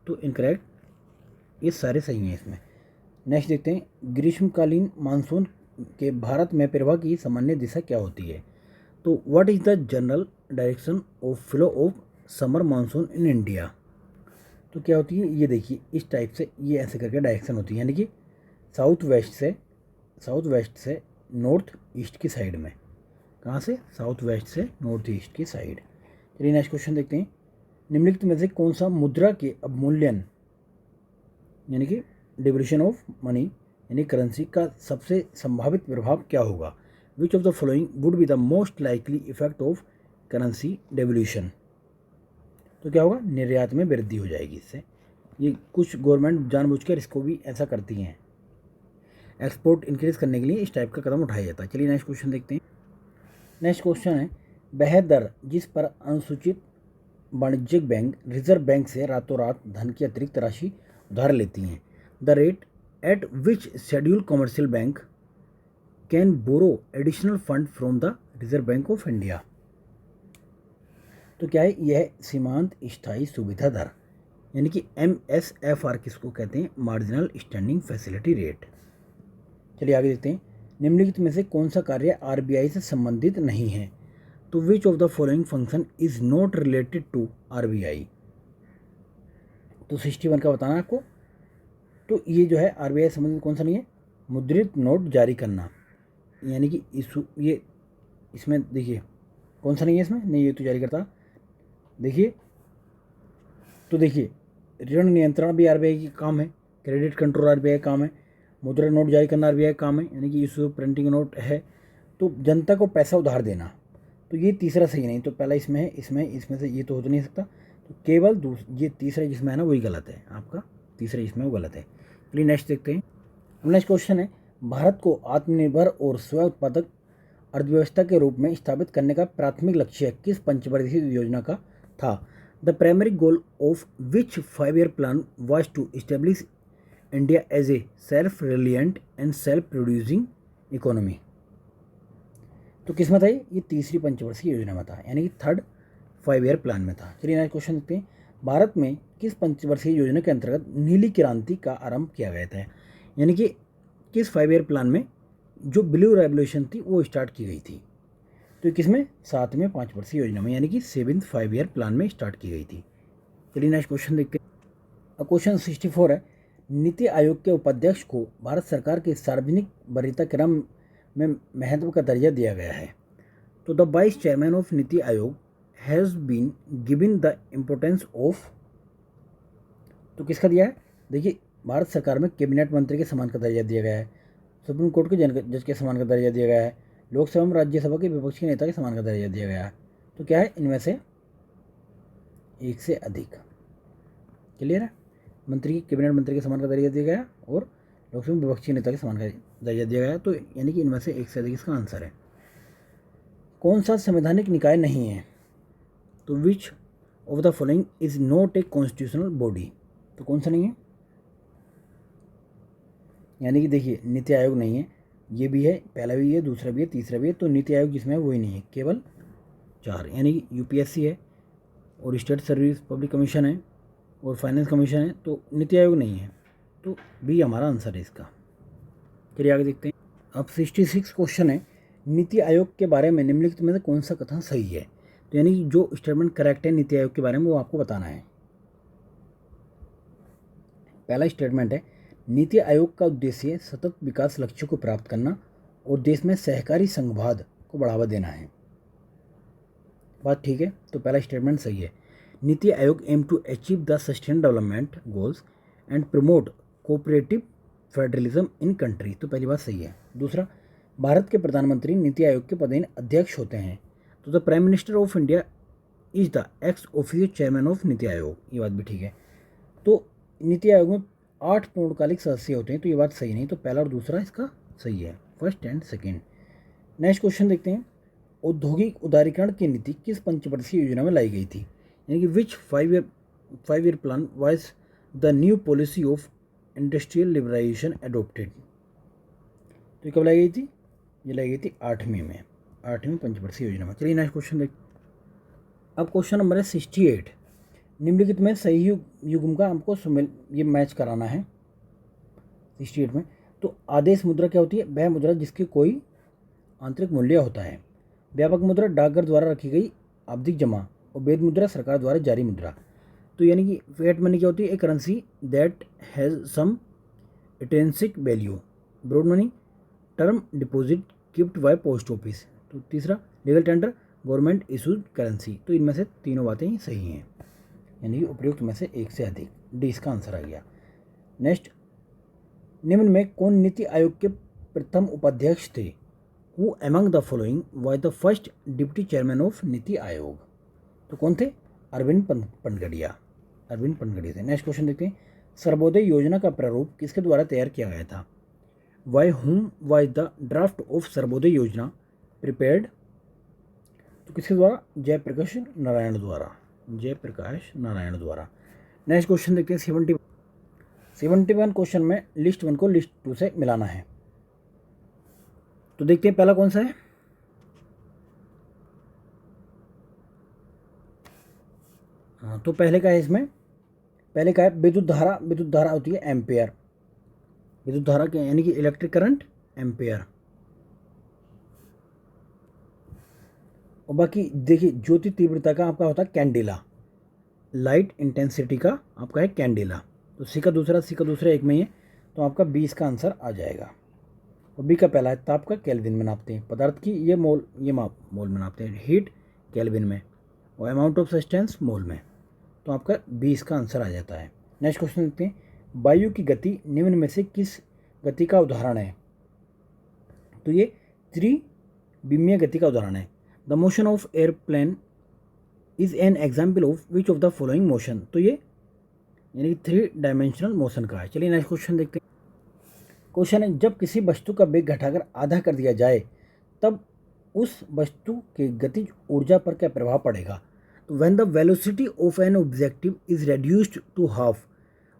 तो इनकरेक्ट ये सारे सही हैं इसमें। नेक्स्ट देखते हैं, ग्रीष्मकालीन मानसून के भारत में प्रवाह की सामान्य दिशा क्या होती है? तो what is the general direction of flow of summer monsoon in India? तो क्या होती है? ये देखिए इस टाइप से ये ऐसे करके डायरेक्शन होती है, यानी कि साउथ वेस्ट से नॉर्थ ईस्ट की साइड में। कहाँ से? साउथ वेस्ट से नॉर्थ ईस्ट की साइड। चलिए नेक्स्ट क्वेश्चन देखते हैं, निम्नलिखित में से कौन सा मुद्रा के अवमूल्यन यानी कि डिवल्यूशन ऑफ मनी यानी करेंसी का सबसे संभावित प्रभाव क्या होगा? Which of the following would be the most likely effect of currency devaluation? तो क्या होगा? निर्यात में वृद्धि हो जाएगी इससे। ये कुछ गवर्नमेंट जानबूझकर इसको भी ऐसा करती हैं, एक्सपोर्ट इंक्रीज करने के लिए इस टाइप का कदम उठाया जाता है। चलिए नेक्स्ट क्वेश्चन देखते हैं। नेक्स्ट क्वेश्चन है, वह दर जिस पर अनुसूचित वाणिज्यिक बैंक रिजर्व बैंक से रातों रात धन की अतिरिक्त राशि उधार लेती हैं, the rate at which schedule commercial bank can borrow additional fund from the Reserve Bank of India? तो क्या है? यह सीमांत स्थायी सुविधा दर यानी कि MSFR किसको कहते हैं? Marginal standing facility rate. चलिए आगे देखते हैं। निम्नलिखित में से कौन सा कार्य आरबीआई से संबंधित नहीं है? तो which of the following function is not related to RBI? तो 61 का बताना है आपको। तो ये जो है आरबीआई से संबंधित कौन सा नहीं है? मुद्रित नोट जारी करना, यानी कि ये इसमें देखिए कौन सा नहीं है इसमें, नहीं ये तो जारी करता। देखिए तो देखिए ऋण नियंत्रण भी आरबीआई की काम है, क्रेडिट कंट्रोल आरबीआई का काम है, मुद्रा नोट जारी करना आरबीआई का काम है, यानी कि इशू प्रिंटिंग नोट है, तो जनता को पैसा उधार देना। तो ये तीसरा सही नहीं, तो पहला इसमें है, इसमें से ये तो हो तो नहीं सकता, तो केवल ये तीसरा जिसमें है ना वही गलत है, आपका तीसरा इसमें वो गलत है। चलिए नेक्स्ट देखते हैं। नेक्स्ट क्वेश्चन है, भारत को आत्मनिर्भर और स्व उत्पादक अर्थव्यवस्था के रूप में स्थापित करने का प्राथमिक लक्ष्य किस पंचवर्षीय योजना का था? The primary goal of which 5-year plan was to establish India as a self reliant and self producing economy. तो किस में था ये तीसरी पंचवर्षीय योजना में था, यानी कि थर्ड 5-year प्लान में था। चलिए नेक्स्ट क्वेश्चन देखते हैं। भारत में किस पंचवर्षीय योजना के अंतर्गत नीली क्रांति का आरंभ किया गया था? यानी कि किस 5-year प्लान में जो ब्लू रेवोल्यूशन थी वो स्टार्ट की गई थी? तो किसमें? 7वें 5-वर्षीय योजना में, यानी कि 7th 5-year प्लान में स्टार्ट की गई थी। चलिए नेक्स्ट क्वेश्चन देखते हैं। अब क्वेश्चन 64 है, नीति आयोग के उपाध्यक्ष को भारत सरकार के सार्वजनिक वरीयता क्रम में महत्व का दर्जा दिया गया है। तो the vice chairman of NITI Aayog has been given the importance of, तो किसका दिया है? देखिए भारत सरकार में कैबिनेट मंत्री के समान का दर्जा दिया गया है, सुप्रीम कोर्ट के जज के समान का दर्जा दिया गया है, लोकसभा में राज्यसभा के विपक्ष के नेता के समान का दर्जा दिया गया है। तो क्या है? इनमें से एक से अधिक। क्लियर है? मंत्री कैबिनेट मंत्री के समान का दर्जा दिया गया और लोकसभा में विपक्ष के नेता के समान का दर्जा दिया गया, तो यानी कि इनमें से एक से अधिक इसका आंसर है। कौन सा संवैधानिक निकाय नहीं है? तो which of the following is not a constitutional body? तो कौन सा नहीं है? यानी कि देखिए नीति आयोग नहीं है, ये भी है, पहला भी है, दूसरा भी है, तीसरा भी है, तो नीति आयोग जिसमें है वही नहीं है, केवल 4, यानी कि यूपीएससी है और स्टेट सर्विस पब्लिक कमीशन है और फाइनेंस कमीशन है, तो नीति आयोग नहीं है, तो बी हमारा आंसर है इसका। चलिए आगे देखते हैं। अब 66 क्वेश्चन है, नीति आयोग के बारे में निम्नलिखित में से कौन सा कथन सही है? तो यानी कि जो स्टेटमेंट करेक्ट है नीति आयोग के बारे में वो आपको बताना है। पहला स्टेटमेंट है, नीति आयोग का उद्देश्य सतत विकास लक्ष्यों को प्राप्त करना और देश में सहकारी संघवाद को बढ़ावा देना है। बात ठीक है, तो पहला स्टेटमेंट सही है। NITI Aayog aim to achieve the sustain development goals and promote cooperative federalism in country, तो पहली बात सही है। दूसरा, भारत के प्रधानमंत्री नीति आयोग के पदेन अध्यक्ष होते हैं, तो the prime minister of India is the ex officio chairman of NITI आयोग, ये बात भी ठीक है। तो नीति आयोग में 8 पूर्णकालिक सदस्य होते हैं, तो ये बात सही नहीं, तो पहला और दूसरा इसका सही है, first and second. Next question देखते हैं। औद्योगिक उदारीकरण की नीति किस पंचवर्षीय योजना में लाई गई थी? यानी कि विच 5-year plan wise the new policy of industrial liberalisation adopted? तो ये कब लाई गई थी? ये लाई गई थी 8वीं पंचवर्षीय योजना में। चलिए नेक्स्ट क्वेश्चन देखते हैं। अब क्वेश्चन नंबर है 68, निम्नलिखित में सही युग्म का हमको ये मैच कराना है 68 में। तो आदेश मुद्रा क्या होती है? वह मुद्रा जिसकी कोई आंतरिक मूल्य होता है। व्यापक मुद्रा डाकघर द्वारा रखी गई आवधिक जमा, और वैध मुद्रा सरकार द्वारा जारी मुद्रा। तो यानी कि फिएट मनी क्या होती है? A currency that has some intrinsic value. Broad money, term deposit kept by post office. तो तीसरा, legal tender, government issued currency. तो इनमें से तीनों बातें ही सही हैं, यानी कि उपयुक्त में से एक से अधिक, डी इसका आंसर आ गया। नेक्स्ट, निम्न में कौन नीति आयोग के प्रथम उपाध्यक्ष थे? Who among the following was the first deputy chairman of NITI आयोग? तो कौन थे? अरविंद पनगड़िया थे। नेक्स्ट क्वेश्चन देखते हैं। सर्वोदय योजना का प्रारूप किसके द्वारा तैयार किया गया था? By whom was the draft of Sarvodaya योजना प्रिपेयर्ड? तो किसके द्वारा? जयप्रकाश नारायण द्वारा। नेक्स्ट क्वेश्चन देखते हैं 71 क्वेश्चन में लिस्ट 1 को लिस्ट 2 से मिलाना है। तो देखते हैं पहला कौन सा है। हाँ, तो पहले का है इसमें, पहले का है विद्युत धारा होती है एम्पेयर। विद्युत धारा के यानी कि इलेक्ट्रिक करंट एम्पेयर। और बाकी देखिए ज्योति तीव्रता का आपका होता है कैंडेला, लाइट इंटेंसिटी का आपका है कैंडेला। तो सी का दूसरा एक में ही है, तो आपका 20 का आंसर आ जाएगा। और बी का पहला है ताप का केल्विन में नापते हैं, पदार्थ की ये मोल में नापते हैं, हीट केल्विन में, और अमाउंट ऑफ सब्सटेंस मोल में। तो आपका 20 का आंसर आ जाता है। नेक्स्ट क्वेश्चन देखते हैं, वायु की गति निम्न में से किस गति का उदाहरण है? तो ये त्रिविमीय गति का उदाहरण है। The motion of airplane is an example of which of the following motion. तो ये यानी 3 डायमेंशनल मोशन का है। चलिए नेक्स्ट क्वेश्चन देखते हैं। क्वेश्चन है, जब किसी वस्तु का वेग घटाकर आधा कर दिया जाए तब उस वस्तु के गतिज ऊर्जा पर क्या प्रभाव पड़ेगा? तो when the velocity of an objective is reduced to half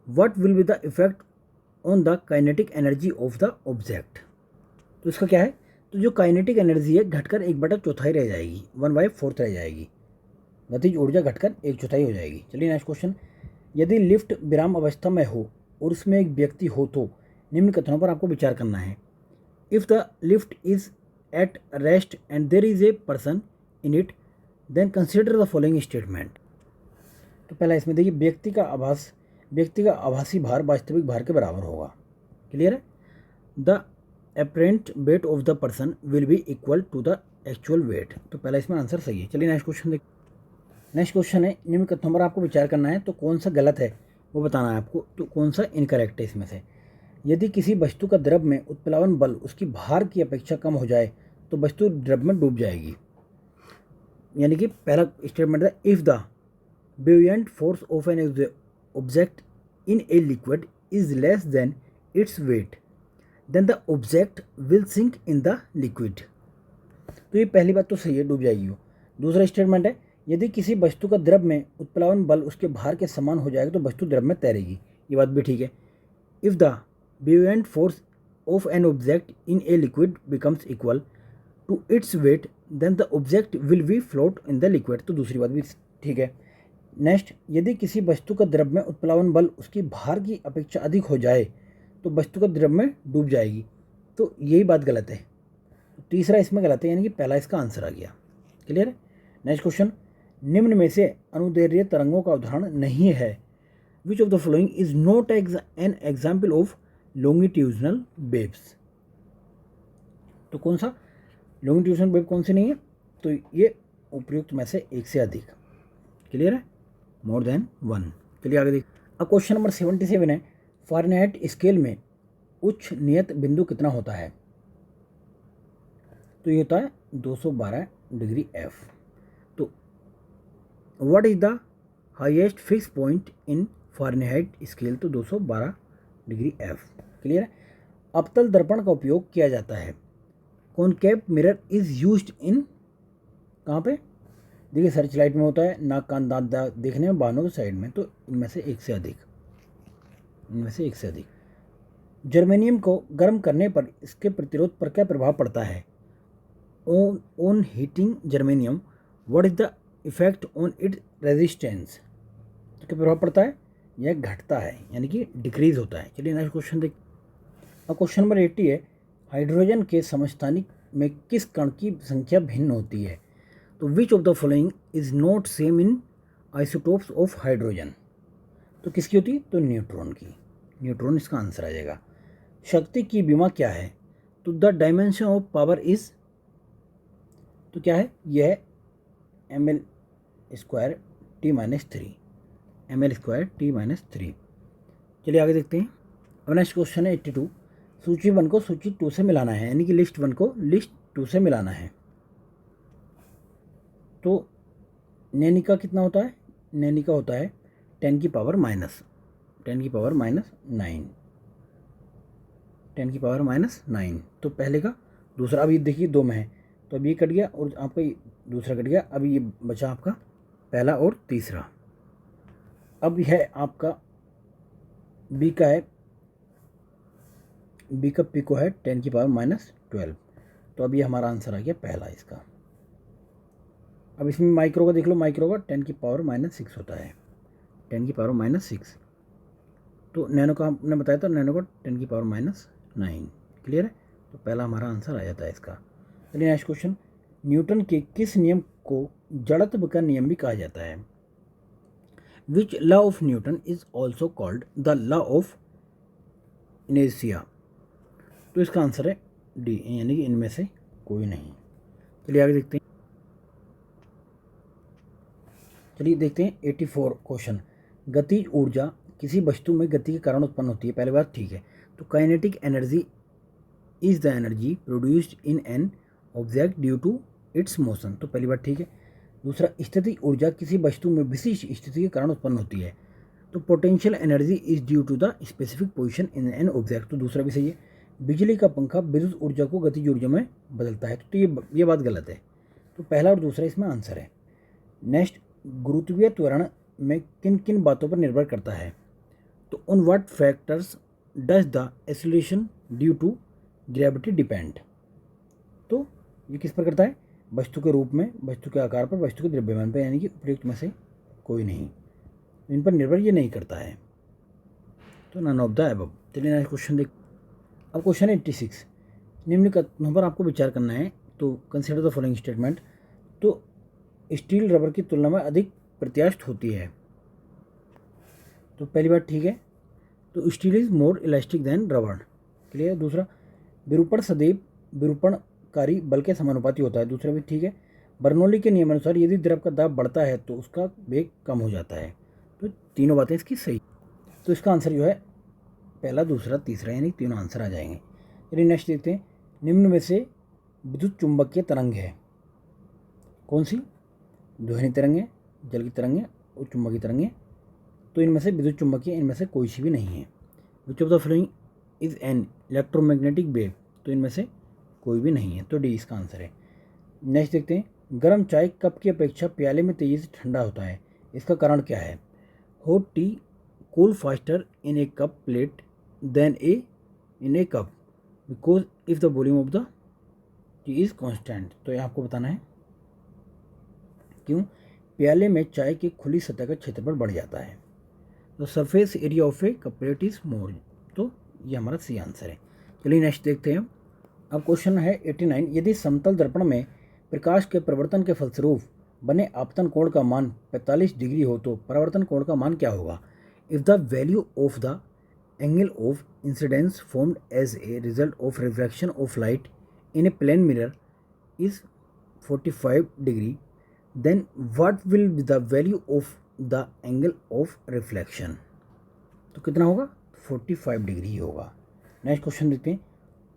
what will be the effect on the kinetic energy of the object. तो इसका क्या है? तो जो काइनेटिक एनर्जी है घटकर 1/4 रह जाएगी, 1/4 रह जाएगी, गतिज ऊर्जा घटकर 1/4 हो जाएगी। चलिए नेक्स्ट क्वेश्चन, यदि लिफ्ट विराम अवस्था में हो और उसमें एक व्यक्ति हो तो निम्न कथनों पर आपको विचार करना है। If the lift is at rest and there is a person in it then consider the following statement. तो पहला इसमें देखिए, व्यक्ति का आभासी भार वास्तविक भार के बराबर होगा। क्लियर है? The apparent weight of the person will be equal to the actual weight. तो पहला इसमें आंसर सही है। चलिए नेक्स्ट क्वेश्चन देखिए। नेक्स्ट क्वेश्चन है, निम्न कथनों पर आपको विचार करना है, तो कौन सा गलत है वो बताना है आपको, तो कौन सा इनकरेक्ट है इसमें से। यदि किसी वस्तु का द्रव में उत्प्लावन बल उसकी भार की अपेक्षा कम हो जाए तो वस्तु द्रव में डूब जाएगी। यानी कि पहला स्टेटमेंट है, if the buoyant force of an object in a liquid is less than its weight then the object will sink in the liquid। तो ये पहली बात तो सही है, डूब जाएगी वो। दूसरा स्टेटमेंट है, यदि किसी वस्तु का द्रव में उत्प्लावन बल उसके भार के समान हो जाएगा तो वस्तु द्रव में तैरेगी। ये बात भी ठीक है। If the buoyant force of an object in a liquid becomes equal to its weight then the object will be float in the liquid। तो दूसरी बात भी ठीक है। नेक्स्ट, यदि किसी वस्तु का द्रव में उत्प्लावन बल उसकी भार की अपेक्षा अधिक हो जाए तो वस्तु का द्रव में डूब जाएगी। तो यही बात गलत है। तीसरा इसमें गलत है, यानी कि पहला इसका आंसर आ गया। क्लियर है? नेक्स्ट क्वेश्चन, निम्न में से अनुदैर्घ्य तरंगों का उदाहरण नहीं है। Which of the following is not an example of लॉन्गिट्यूजनल waves. तो कौन सा लॉन्गिट्यूजनल वेव कौन सी नहीं है? तो ये उपयुक्त में से एक से अधिक। क्लियर है? More than 1। चलिए आगे देख। अब क्वेश्चन नंबर 77 है, फ़ारेनहाइट स्केल में उच्च नियत बिंदु कितना होता है? तो ये होता है 212 डिग्री F। तो what is the highest fix point in Fahrenheit scale? तो 212 डिग्री F। क्लियर है? अवतल दर्पण का उपयोग किया जाता है। Concave mirror is used in, कहाँ पे? देखिए सर्च लाइट में होता है, नाक कान दांत देखने में, बाहों के साइड में। तो इनमें से एक से अधिक। जर्मेनियम को गर्म करने पर इसके प्रतिरोध पर क्या प्रभाव पड़ता है? On heating germanium what is the effect on it resistance. तो क्या प्रभाव पड़ता है? यह घटता है, यानी कि डिक्रीज होता है। चलिए नेक्स्ट क्वेश्चन देख। अब क्वेश्चन नंबर 80 है, हाइड्रोजन के समस्थानिक में किस कण की संख्या भिन्न होती है? तो which of the following is not same in isotopes of hydrogen. तो किसकी होती है? तो न्यूट्रॉन की। न्यूट्रॉन इसका आंसर आ जाएगा। शक्ति की विमा क्या है? तो the dimension of power is, तो क्या है? यह है ml² T-3, ml² T-3। चलिए आगे देखते हैं। अब नेक्स्ट क्वेश्चन है 82, सूची 1 को सूची 2 से मिलाना है, यानी कि लिस्ट 1 को लिस्ट 2 से मिलाना है। तो नैनिका कितना होता है? नैनिका होता है 10 की पावर माइनस 9। तो पहले का दूसरा, अभी देखिए 2 में है, तो अभी ये कट गया और आपका दूसरा कट गया। अभी ये बचा आपका पहला और तीसरा। अब यह आपका बी का है, बी का पिको है 10 की पावर -12। तो अब ये हमारा आंसर आ गया पहला इसका। अब इसमें माइक्रो का देख लो, माइक्रो का 10 की पावर -6 होता है, 10 की पावर -6। तो नैनो का हमने बताया था, नैनो का 10 की पावर -9। क्लियर है? तो पहला हमारा आंसर आ जाता है इसका। चलिए नेक्स्ट क्वेश्चन, न्यूटन के किस नियम को जड़त्व का नियम भी कहा जाता है? Which law of Newton is also called the law of inertia? तो इसका आंसर है डी, यानी कि इनमें से कोई नहीं। चलिए आगे देखते हैं। चलिए देखते हैं 84 क्वेश्चन, गतिज ऊर्जा किसी वस्तु में गति के कारण उत्पन्न होती है। पहली बात ठीक है, तो kinetic energy is the energy produced in an object due to its motion, तो पहली बात ठीक है। दूसरा, स्थितिज ऊर्जा किसी वस्तु में विशिष्ट स्थिति के कारण उत्पन्न होती है, तो potential energy is due to the specific position in an object, तो दूसरा भी सही है। बिजली का पंखा विद्युत ऊर्जा को गतिज ऊर्जा में बदलता है, तो ये बात गलत है। तो पहला और दूसरा इसमें आंसर है। नेक्स्ट, गुरुत्वीय त्वरण में किन किन बातों पर निर्भर करता है? तो on what factors does the acceleration due to gravity depend? तो ये किस पर करता है? वस्तु के रूप में, वस्तु के आकार पर, वस्तु के द्रव्यमान पर, यानी कि उपयुक्त में से कोई नहीं, इन पर निर्भर ये नहीं करता है। तो नन ऑफ द अबव। चलिए नेक्स्ट क्वेश्चन देख। अब क्वेश्चन 86, निम्न कथनों पर आपको विचार करना है। तो कंसिडर द फॉलोइंग स्टेटमेंट। तो स्टील रबर की तुलना में अधिक प्रत्यास्थ होती है, तो पहली बात ठीक है। तो steel is more elastic than rubber, clear. दूसरा, विरूपण सदैव विरूपणकारी बल के समानुपाती होता है, दूसरा भी ठीक है। बर्नौली के नियमानुसार यदि द्रव का दाब बढ़ता है तो उसका वेग कम हो जाता है, तो तीनों बातें इसकी सही। तो इसका आंसर जो है पहला, दूसरा, तीसरा, यानी तीनों आंसर आ जाएंगे। चलिए नेक्स्ट देखते हैं, निम्न में से विद्युत चुंबकीय तरंग है कौन सी? ध्वनि तरंग है, जल की तरंग है और चुंबकीय तरंग है। तो इनमें से विद्युत चुंबकीय इनमें से कोई सी भी नहीं है। Which of the following is an electromagnetic wave? तो इनमें से कोई भी नहीं है, तो डी इसका आंसर है। नेक्स्ट देखते हैं, गर्म चाय कप की अपेक्षा प्याले में तेजी से ठंडा होता है, इसका कारण क्या है? Hot tea cool faster in a cup plate than in a cup because if the volume of the tea is constant. तो ये आपको बताना है क्यों। प्याले में चाय की खुली सतह का क्षेत्रफल बढ़ जाता है, तो surface area of A cup plate is more, तो ये हमारा सी आंसर है। चलिए नेक्स्ट देखते हैं। अब क्वेश्चन है 89, यदि समतल दर्पण में प्रकाश के परिवर्तन के फलस्वरूप बने आपतन कोण का मान 45 डिग्री हो तो परावर्तन कोण का मान क्या होगा? If the value of the angle of incidence formed as a result of refraction of light in a plane mirror is 45 degree, then what will be the value of the angle of reflection? तो कितना होगा? 45 degree ही होगा। Next question देखते हैं,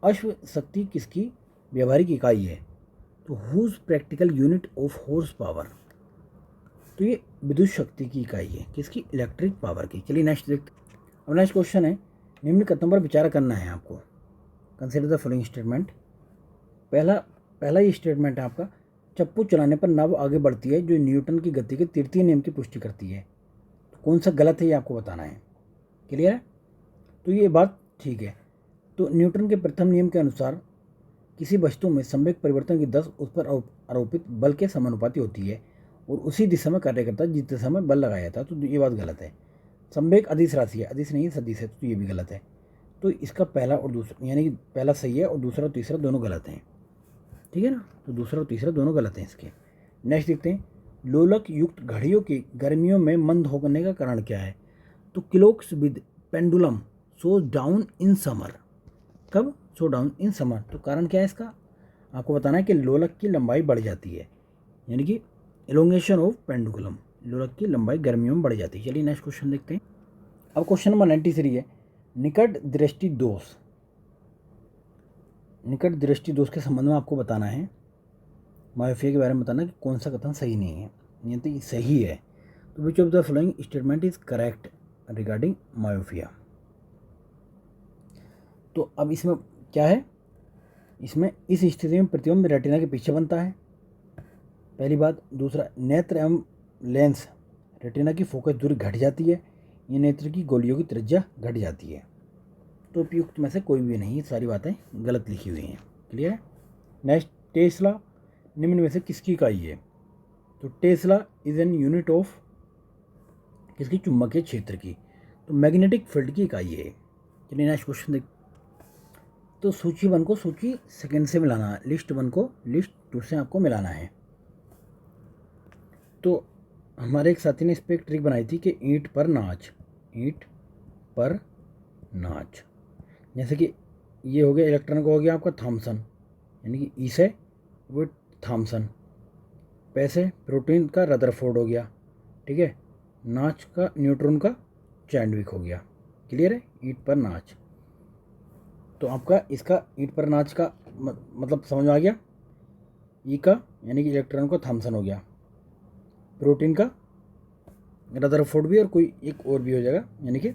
अश्व शक्ति किसकी व्यावहारिक इकाई है? तो whose practical unit of horse power? तो ये विद्युत शक्ति की इकाई है, किसकी? इलेक्ट्रिक पावर की। चलिए नेक्स्ट देखते हैं। अब नेक्स्ट क्वेश्चन है, निम्न कथनों पर विचार करना है आपको। Consider the following statement. पहला ये स्टेटमेंट है आपका, चप्पू चलाने पर नाव आगे बढ़ती है जो न्यूटन की गति के तृतीय नियम की पुष्टि करती है। तो कौन सा गलत है ये आपको बताना है, क्लियर है? तो ये बात ठीक है। तो न्यूटन के प्रथम नियम के अनुसार किसी वस्तु में संवेग परिवर्तन की 10 उस पर आरोपित बल के समानुपाती होती है और उसी दिशा में कार्य करता है जिस दिशा में बल लगाया था, तो ये बात गलत है। संवेग अदिश राशि है, अदिश नहीं सदिश है, तो ये भी गलत है। तो इसका पहला और दूसरा, यानी कि पहला सही है और दूसरा और तीसरा दोनों गलत हैं, ठीक है ना। तो दूसरा और तीसरा दोनों गलत हैं इसके। नेक्स्ट देखते हैं, लोलक युक्त घड़ियों की गर्मियों में मंद होने का कारण क्या है? तो clocks with pendulum so down in summer. कब सो डाउन? In summer. तो कारण क्या है इसका? आपको बताना है कि लोलक की लंबाई बढ़ जाती है, यानी कि एलोंगेशन ऑफ पेंडुलम, लोलक की लंबाई गर्मियों में बढ़ जाती है। चलिए नेक्स्ट क्वेश्चन देखते हैं। अब क्वेश्चन नंबर 93 है, निकट दृष्टि दोष। निकट दृष्टि दोष के संबंध में आपको बताना है, मायोपिया के बारे में बताना कि कौन सा कथन सही नहीं है, यानी तो सही है। तो which of the following statement is correct regarding myopia? तो अब इसमें क्या है, इसमें इस स्थिति में प्रतिबिंब रेटिना के पीछे बनता है, पहली बात। दूसरा, नेत्र एवं लेंस रेटिना की फोकस दूरी घट जाती है, ये नेत्र की गोलियों की त्रिज्या घट जाती है। तो उपयुक्त में से कोई भी नहीं, सारी बातें गलत लिखी हुई हैं, क्लियर है। नेक्स्ट, टेस्ला निम्न में से किसकी इकाई है? तो Tesla is an unit of किसकी? चुंबकीय क्षेत्र की। तो मैग्नेटिक फील्ड की इकाई है। चलिए नेक्स्ट क्वेश्चन देख। तो सूची 1 को सूची सेकंड से मिलाना है, लिस्ट 1 को लिस्ट 2 से आपको मिलाना है। तो हमारे एक साथी ने इस पर एक ट्रिक बनाई थी कि ईंट पर नाच, ईंट पर नाच। जैसे कि ये हो गया इलेक्ट्रॉन का, हो गया आपका थॉमसन, यानी कि ई से वो थॉमसन। पैसे प्रोटीन का रदरफोर्ड हो गया, ठीक है। नाच का न्यूट्रॉन का चैंडविक हो गया। क्लियर है, ईंट पर नाच। तो आपका इसका ईंट पर नाच का मतलब समझ में आ गया। ई का यानी कि इलेक्ट्रॉन का थॉमसन हो गया, प्रोटीन का रदरफोर्ड भी और कोई एक और भी हो जाएगा, यानी कि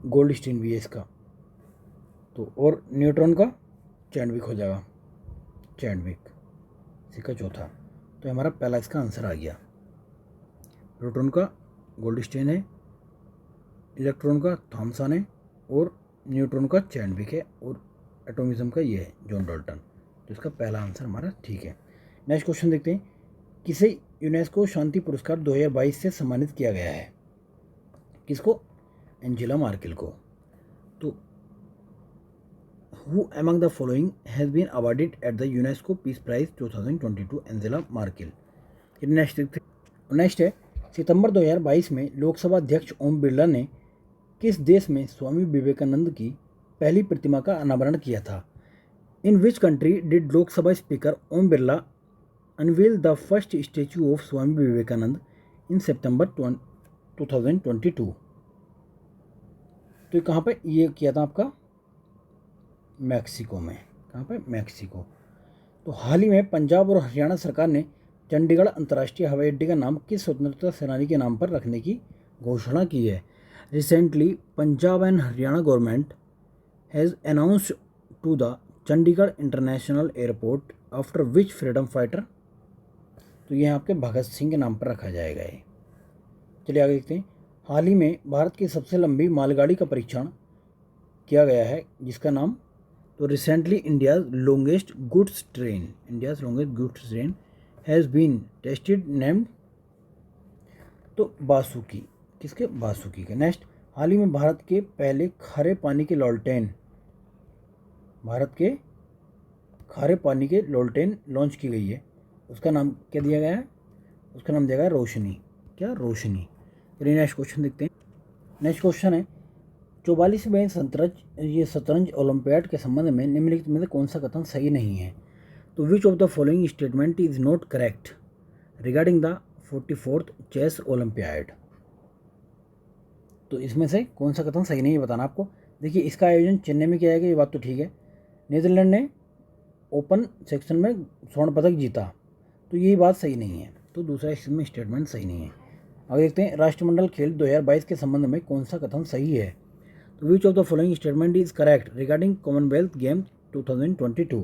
गोल्डस्टीन भी है इसका। तो और न्यूट्रॉन का चैंडविक हो जाएगा, चैंडविक इसका चौथा। तो हमारा पहला इसका आंसर आ गया। प्रोटॉन का गोल्डस्टीन है, इलेक्ट्रॉन का थॉमसन है और न्यूट्रॉन का चैंडविक है और एटॉमिज्म का ये है जॉन डाल्टन। तो इसका पहला आंसर हमारा ठीक है। नेक्स्ट क्वेश्चन देखते हैं, किसे यूनेस्को शांति पुरस्कार 2022 से सम्मानित किया गया है? किसको? एंजेला मार्केल को। तो who among the following has been awarded at the UNESCO peace prize 2022 Angela Merkel. Next है, सितंबर 2022 में लोकसभा अध्यक्ष ओम बिरला ने किस देश में स्वामी विवेकानंद की पहली प्रतिमा का अनावरण किया था? In which country did Lok Sabha speaker Om Birla unveil the first statue of Swami Vivekananda in September 2022? तो कहाँ पे ये किया था आपका? मैक्सिको में। कहाँ पे? मैक्सिको। तो हाल ही में पंजाब और हरियाणा सरकार ने चंडीगढ़ अंतर्राष्ट्रीय हवाई अड्डे का नाम किस स्वतंत्रता सेनानी के नाम पर रखने की घोषणा की है? Recently Punjab and Haryana government has announced to the Chandigarh international airport after which freedom fighter? तो ये आपके भगत सिंह के नाम पर रखा जाएगा ये। चलिए आगे देखते हैं। हाल ही में भारत की सबसे लंबी मालगाड़ी का परीक्षण किया गया है जिसका नाम? तो recently India's longest goods train has been tested named? तो बासुकी। किसके? बासुकी के। नेक्स्ट, हाल ही में भारत के पहले खारे पानी के लॉल्टेन लॉन्च की गई है। उसका नाम क्या दिया गया है? उसका नाम दिया गया रोशनी। क्या? रोशनी। चलिए नेक्स्ट क्वेश्चन देखते हैं। नेक्स्ट क्वेश्चन है, 44वें शतरंज ओलंपियाड के संबंध में निम्नलिखित में से कौन सा कथन सही नहीं है? तो which of the following statement is not correct regarding the 44th chess olympiad? तो इसमें से कौन सा कथन सही नहीं है बताना आपको। देखिए, इसका आयोजन चेन्नई में किया गया, ये बात तो ठीक है। नीदरलैंड ने ओपन सेक्शन में स्वर्ण पदक जीता, तो यही बात सही नहीं है। तो दूसरा इसमें स्टेटमेंट सही नहीं है। आगे देखते हैं, राष्ट्रमंडल खेल 2022 के संबंध में कौन सा कथन सही है? तो which of the following statement is correct regarding Commonwealth game 2022?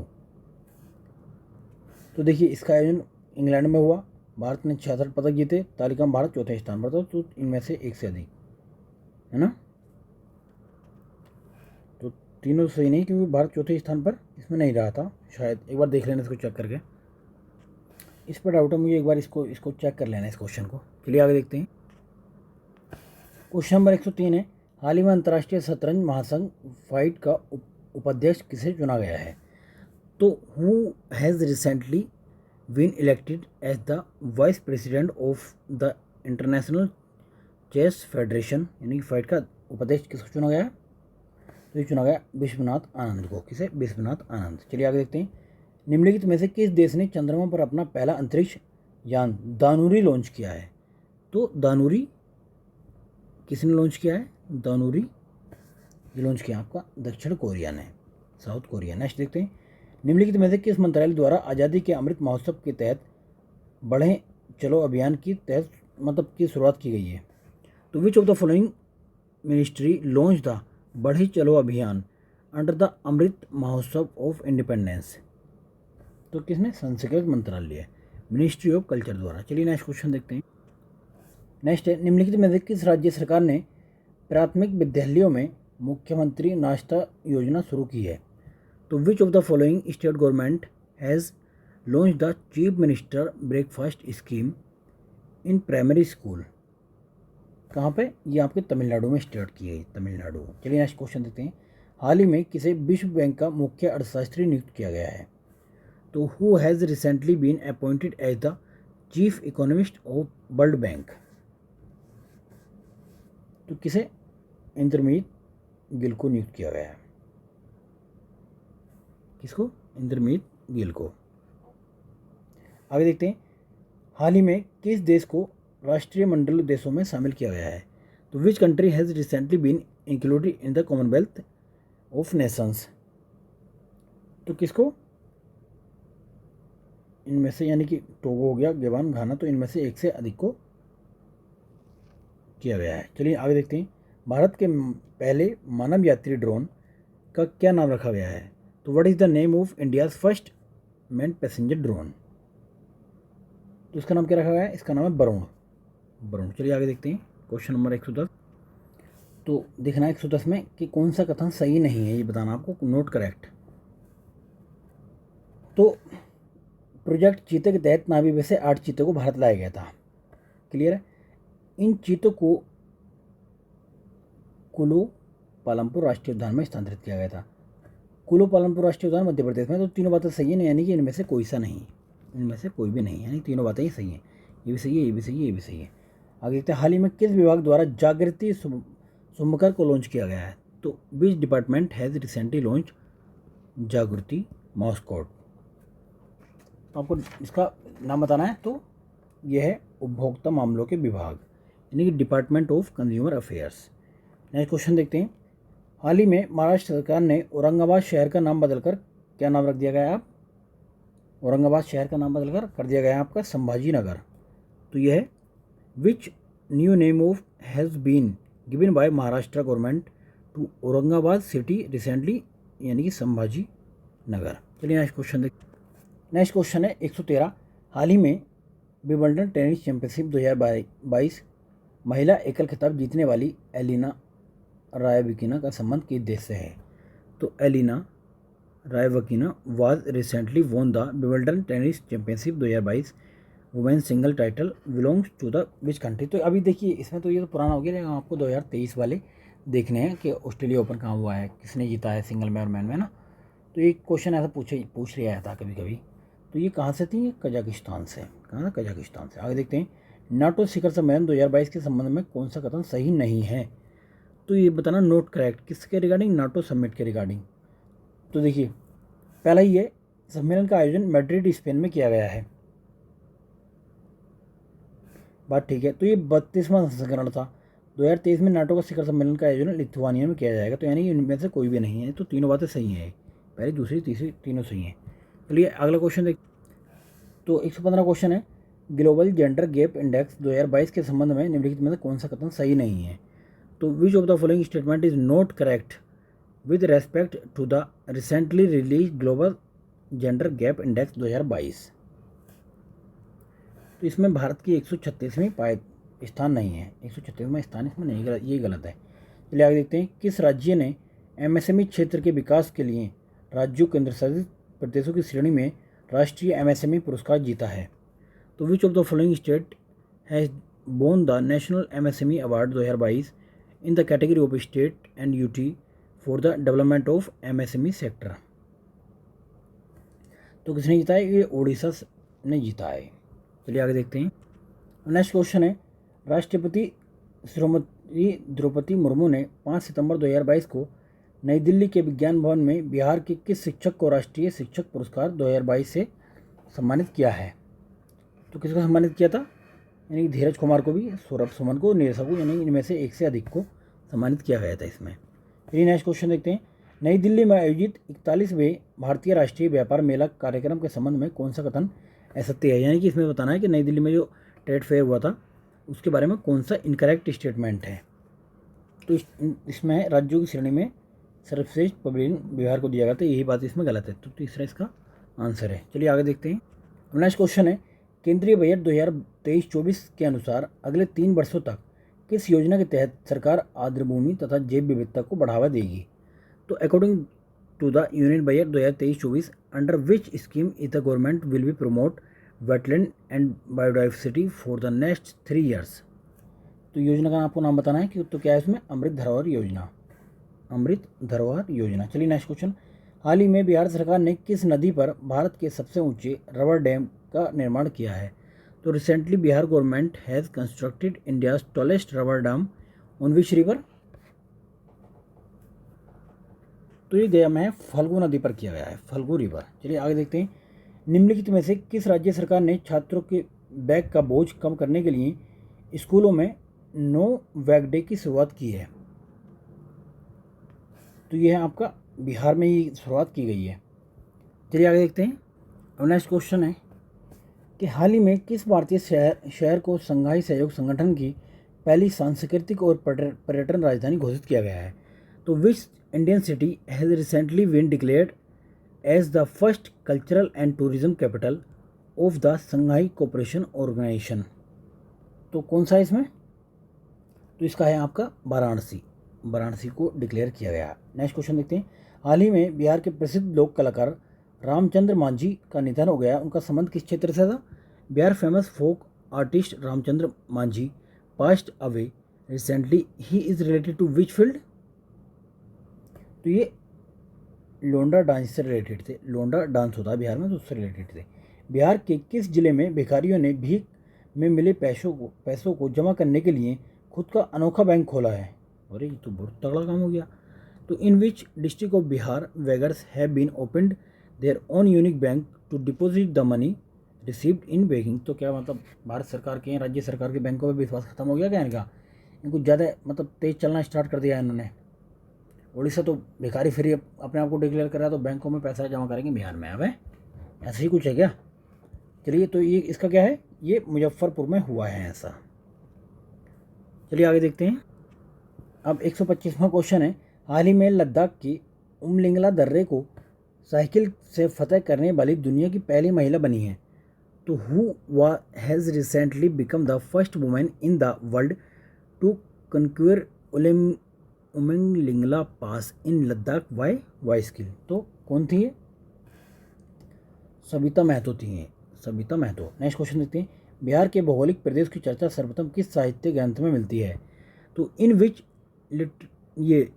तो देखिए, इसका आयोजन इंग्लैंड में हुआ, भारत ने 66 पदक जीते, तालिका में भारत चौथे स्थान पर था। तो इनमें से एक से अधिक है ना, तो तीनों सही नहीं, क्योंकि भारत चौथे स्थान पर इसमें नहीं रहा था शायद। एक बार देख लेना इसको चेक करके, इस पर डाउट है मुझे, एक बार इसको चेक कर लेना इस क्वेश्चन को। चलिए आगे देखते हैं। क्वेश्चन नंबर 103 है, हाल ही में अंतर्राष्ट्रीय शतरंज महासंघ फाइट का उपाध्यक्ष किसे चुना गया है? तो who has recently been elected as the vice president of the international chess federation, यानी कि फाइट का उपाध्यक्ष किसको चुना गया? तो ये चुना गया विश्वनाथ आनंद को। किसे? विश्वनाथ आनंद। चलिए आगे देखते हैं। निम्नलिखित में से किस देश ने चंद्रमा पर अपना पहला अंतरिक्ष यान दानुरी लॉन्च किया है? तो दानुरी किसने लॉन्च किया है? दानुरी ये लॉन्च किया आपका दक्षिण कोरिया ने, साउथ कोरिया। नेक्स्ट देखते हैं, निम्नलिखित में से किस मंत्रालय द्वारा आज़ादी के अमृत महोत्सव के तहत बढ़े चलो अभियान की शुरुआत की गई है? तो which of the following ministry launch the बढ़े चलो अभियान under the Amrit Mahotsav of independence? तो किसने? संस्कृति मंत्रालय, मिनिस्ट्री ऑफ कल्चर द्वारा। चलिए नेक्स्ट क्वेश्चन देखते हैं। नेक्स्ट है, निम्नलिखित में से किस राज्य सरकार ने प्राथमिक विद्यालयों में मुख्यमंत्री नाश्ता योजना शुरू की है? तो which of the following state government has launch the chief minister breakfast scheme in primary school? कहाँ पे? ये आपके तमिलनाडु में स्टार्ट की गई, तमिलनाडु। चलिए नेक्स्ट क्वेश्चन देखते हैं। हाल ही में किसे विश्व बैंक का मुख्य अर्थशास्त्री नियुक्त किया गया है? तो who has recently been appointed as the chief economist of World Bank? तो किसे? इंद्रमीत गिल को नियुक्त किया गया है। किसको? इंद्रमीत गिल को। आगे देखते हैं, हाल ही में किस देश को राष्ट्रीय मंडल देशों में शामिल किया गया है? तो which country has recently been included in the Commonwealth of Nations? तो किसको? इनमें से, यानी कि टोगो हो गया, गवान, घाना, तो इनमें से एक से अधिक को किया गया है। चलिए आगे देखते हैं, भारत के पहले मानव यात्री ड्रोन का क्या नाम रखा गया है? तो what is the name of India's first man passenger drone? तो इसका नाम क्या रखा गया है? इसका नाम है वरुण। वरुण। चलिए आगे देखते हैं, क्वेश्चन नंबर 110। तो देखना 110 में कि कौन सा कथन सही नहीं है, ये बताना आपको, नोट करेक्ट। तो प्रोजेक्ट चीते के तहत नावी में से 8 चीतों को भारत लाया गया था। क्लियर है? इन चीतों को कुल्लू पालमपुर राष्ट्रीय उद्यान में स्थानांतरित किया गया था। कुल्लू पालमपुर राष्ट्रीय उद्यान मध्य प्रदेश में। तो तीनों बातें सही है, यानी कि इनमें से कोई सा नहीं, इनमें से कोई भी नहीं, यानी तीनों बातें ही सही हैं। ये भी सही है, ये भी सही है, ये भी सही है। आगे देखते हैं, हाल ही में किस विभाग द्वारा जागृति सुमकर को लॉन्च किया गया है? तो which department has recently launch जागृति मास्कॉट? तो आपको इसका नाम बताना है। तो यह है उपभोक्ता मामलों के विभाग, यानी कि department of consumer affairs. Next question देखते हैं, हाल ही में महाराष्ट्र सरकार ने औरंगाबाद शहर का नाम बदलकर क्या नाम रख दिया गया है? आप औरंगाबाद शहर का नाम बदलकर कर दिया गया है आपका संभाजी नगर। तो यह है which new name of has been given by Maharashtra government to Aurangabad city recently, यानी कि संभाजी नगर। चलिए नेक्स्ट क्वेश्चन देख। नेक्स्ट क्वेश्चन है 113, हाल ही में विंबलडन टेनिस चैंपियनशिप 2022 महिला एकल खिताब जीतने वाली एलिना रायबकिना का संबंध किस देश से है? तो Elena Rybakina was recently won the Wimbledon tennis championship 2022 women single title belongs to the which country? तो अभी देखिए, इसमें तो ये तो पुराना हो गया, लेकिन आपको 2023 वाले देखने हैं कि ऑस्ट्रेलिया ओपन कहाँ हुआ है, किसने जीता है सिंगल में और मैन में ना। तो एक क्वेश्चन ऐसा पूछ लिया था कभी कभी। तो ये कहाँ से थी? कजाकिस्तान से। कहाँ? कजाकिस्तान से। आगे देखते हैं, नाटो शिखर सम्मेलन 2022 के संबंध में कौन सा कथन सही नहीं है? तो ये बताना, नोट करेक्ट। किसके रिगार्डिंग? नाटो समिट के रिगार्डिंग। तो देखिए, पहला ही है, सम्मेलन का आयोजन मैड्रिड स्पेन में किया गया है, बात ठीक है। तो ये 32वां संस्करण था। 2023 में नाटो का शिखर सम्मेलन का आयोजन लिथुआनिया में किया जाएगा। तो यानी इनमें से कोई भी नहीं है। तो तीनों बातें सही हैं, पहली, दूसरी, तीसरी, तीनों सही हैं। चलिए अगला क्वेश्चन देख। तो 115 क्वेश्चन है, ग्लोबल जेंडर गैप इंडेक्स 2022 के संबंध में निम्नलिखित में से कौन सा कथन सही नहीं है? तो which of the following statement is not correct with respect to the recently release global gender gap index 2022? तो इसमें भारत की 136वीं स्थान नहीं है, 136वां स्थान इसमें नहीं, गलत, ये गलत है। चलिए आगे देखते हैं, किस राज्य ने एमएसएमई क्षेत्र के विकास के लिए राज्यों केंद्र शासित प्रदेशों की श्रेणी में राष्ट्रीय एमएसएमई पुरस्कार जीता है? तो which of the following state has won the national MSME award 2022 in the category of state and UT for the development of MSME sector? तो किसने जीता है? ये ओडिशा ने जीता है। चलिए आगे देखते हैं, नेक्स्ट क्वेश्चन है, राष्ट्रपति श्रीमती द्रौपदी मुर्मू ने 5 सितंबर 2022 को नई दिल्ली के विज्ञान भवन में बिहार के किस शिक्षक को राष्ट्रीय शिक्षक पुरस्कार 2022 से सम्मानित किया है? तो किसको सम्मानित किया था? यानी धीरज कुमार को भी, सौरभ सुमन को, नीरसा को, यानी इनमें से एक से अधिक को सम्मानित किया गया था इसमें। फिर नेक्स्ट क्वेश्चन देखते हैं, नई दिल्ली में आयोजित 41वें भारतीय राष्ट्रीय व्यापार मेला कार्यक्रम के संबंध में कौन सा कथन असत्य है? यानी कि इसमें बताना है कि नई दिल्ली में जो ट्रेड फेयर हुआ था उसके बारे में कौन सा इनकरेक्ट स्टेटमेंट है। तो इसमें राज्यों की श्रेणी में सर्वश्रेष्ठ पवेलियन बिहार को दिया गया था, यही बात इसमें गलत है। तो तीसरा इसका आंसर है। चलिए आगे देखते हैं, नेक्स्ट क्वेश्चन है, केंद्रीय बजट 2023-24 के अनुसार अगले 3 वर्षों तक किस योजना के तहत सरकार आर्द्रभूमि तथा जैव विविधता को बढ़ावा देगी? तो according to the union budget 2023-24 under which scheme is the government will be promote wetland and biodiversity for the next 3 years? तो योजना का आपको नाम बताना है कि तो क्या है इसमें? अमृत धरोहर योजना। अमृत धरोहर योजना। चलिए नेक्स्ट क्वेश्चन, हाल ही में बिहार सरकार ने किस नदी पर भारत के सबसे ऊंचे रबर डैम का निर्माण किया है? तो recently Bihar government has constructed India's tallest rubber dam on which river? तो ये डैम है फल्गु नदी पर किया गया है, फल्गु रिवर। चलिए आगे देखते हैं, निम्नलिखित में से किस राज्य सरकार ने छात्रों के बैग का बोझ कम करने के लिए स्कूलों में नो बैग डे की शुरुआत की है? तो ये है आपका बिहार में ही शुरुआत की गई है। चलिए आगे देखते हैं, और नेक्स्ट क्वेश्चन है कि हाल ही में किस भारतीय शहर को संघाई सहयोग संगठन की पहली सांस्कृतिक और पर्यटन राजधानी घोषित किया गया है? तो which Indian city has recently been declared as the first cultural and tourism capital of the Shanghai Cooperation Organisation? तो कौन सा है इसमें? तो इसका है आपका वाराणसी, वाराणसी को डिक्लेयर किया गया। नेक्स्ट क्वेश्चन देखते हैं, हाल ही में बिहार के प्रसिद्ध लोक कलाकार रामचंद्र मांझी का निधन हो गया, उनका संबंध किस क्षेत्र से था? Bihar famous folk artist Ramchandra Manjhi passed away recently, he is related to which field? तो ये लोंडा डांस से रिलेटेड थे, लोंडा डांस होता है बिहार में तो उससे रिलेटेड थे। बिहार के किस जिले में भिखारियों ने भीख में मिले पैसों को जमा करने के लिए खुद का अनोखा बैंक खोला है? अरे ये तो बहुत तगड़ा काम हो गया। तो in which district of Bihar beggars have been opened their own unique bank to deposit the money received in begging? तो क्या मतलब भारत सरकार के राज्य सरकार के बैंकों में विश्वास खत्म हो गया क्या इनका? इनको ज़्यादा मतलब तेज चलना स्टार्ट कर दिया है इन्होंने। उड़ीसा तो भिखारी फ्री अपने आप को डिक्लेयर कर रहा है, तो बैंकों में पैसा जमा करेंगे बिहार में, अब है ऐसा ही कुछ है क्या? चलिए, तो ये इसका क्या है, ये मुजफ्फरपुर में हुआ है ऐसा। चलिए आगे देखते हैं, अब 125वां क्वेश्चन है, हाल ही में लद्दाख की उमलिंगला दर्रे को साइकिल से फतह करने वाली दुनिया की पहली महिला बनी है? तो who has recently become the first women in the world to conquer Umlingla pass in Ladakh by cycle? तो कौन थी ये? सविता महतो थी ये, सविता महतो। नेक्स्ट क्वेश्चन देखते हैं, बिहार के भौगोलिक प्रदेश की चर्चा सर्वप्रथम किस साहित्य ग्रंथ में मिलती है? तो इन विच ये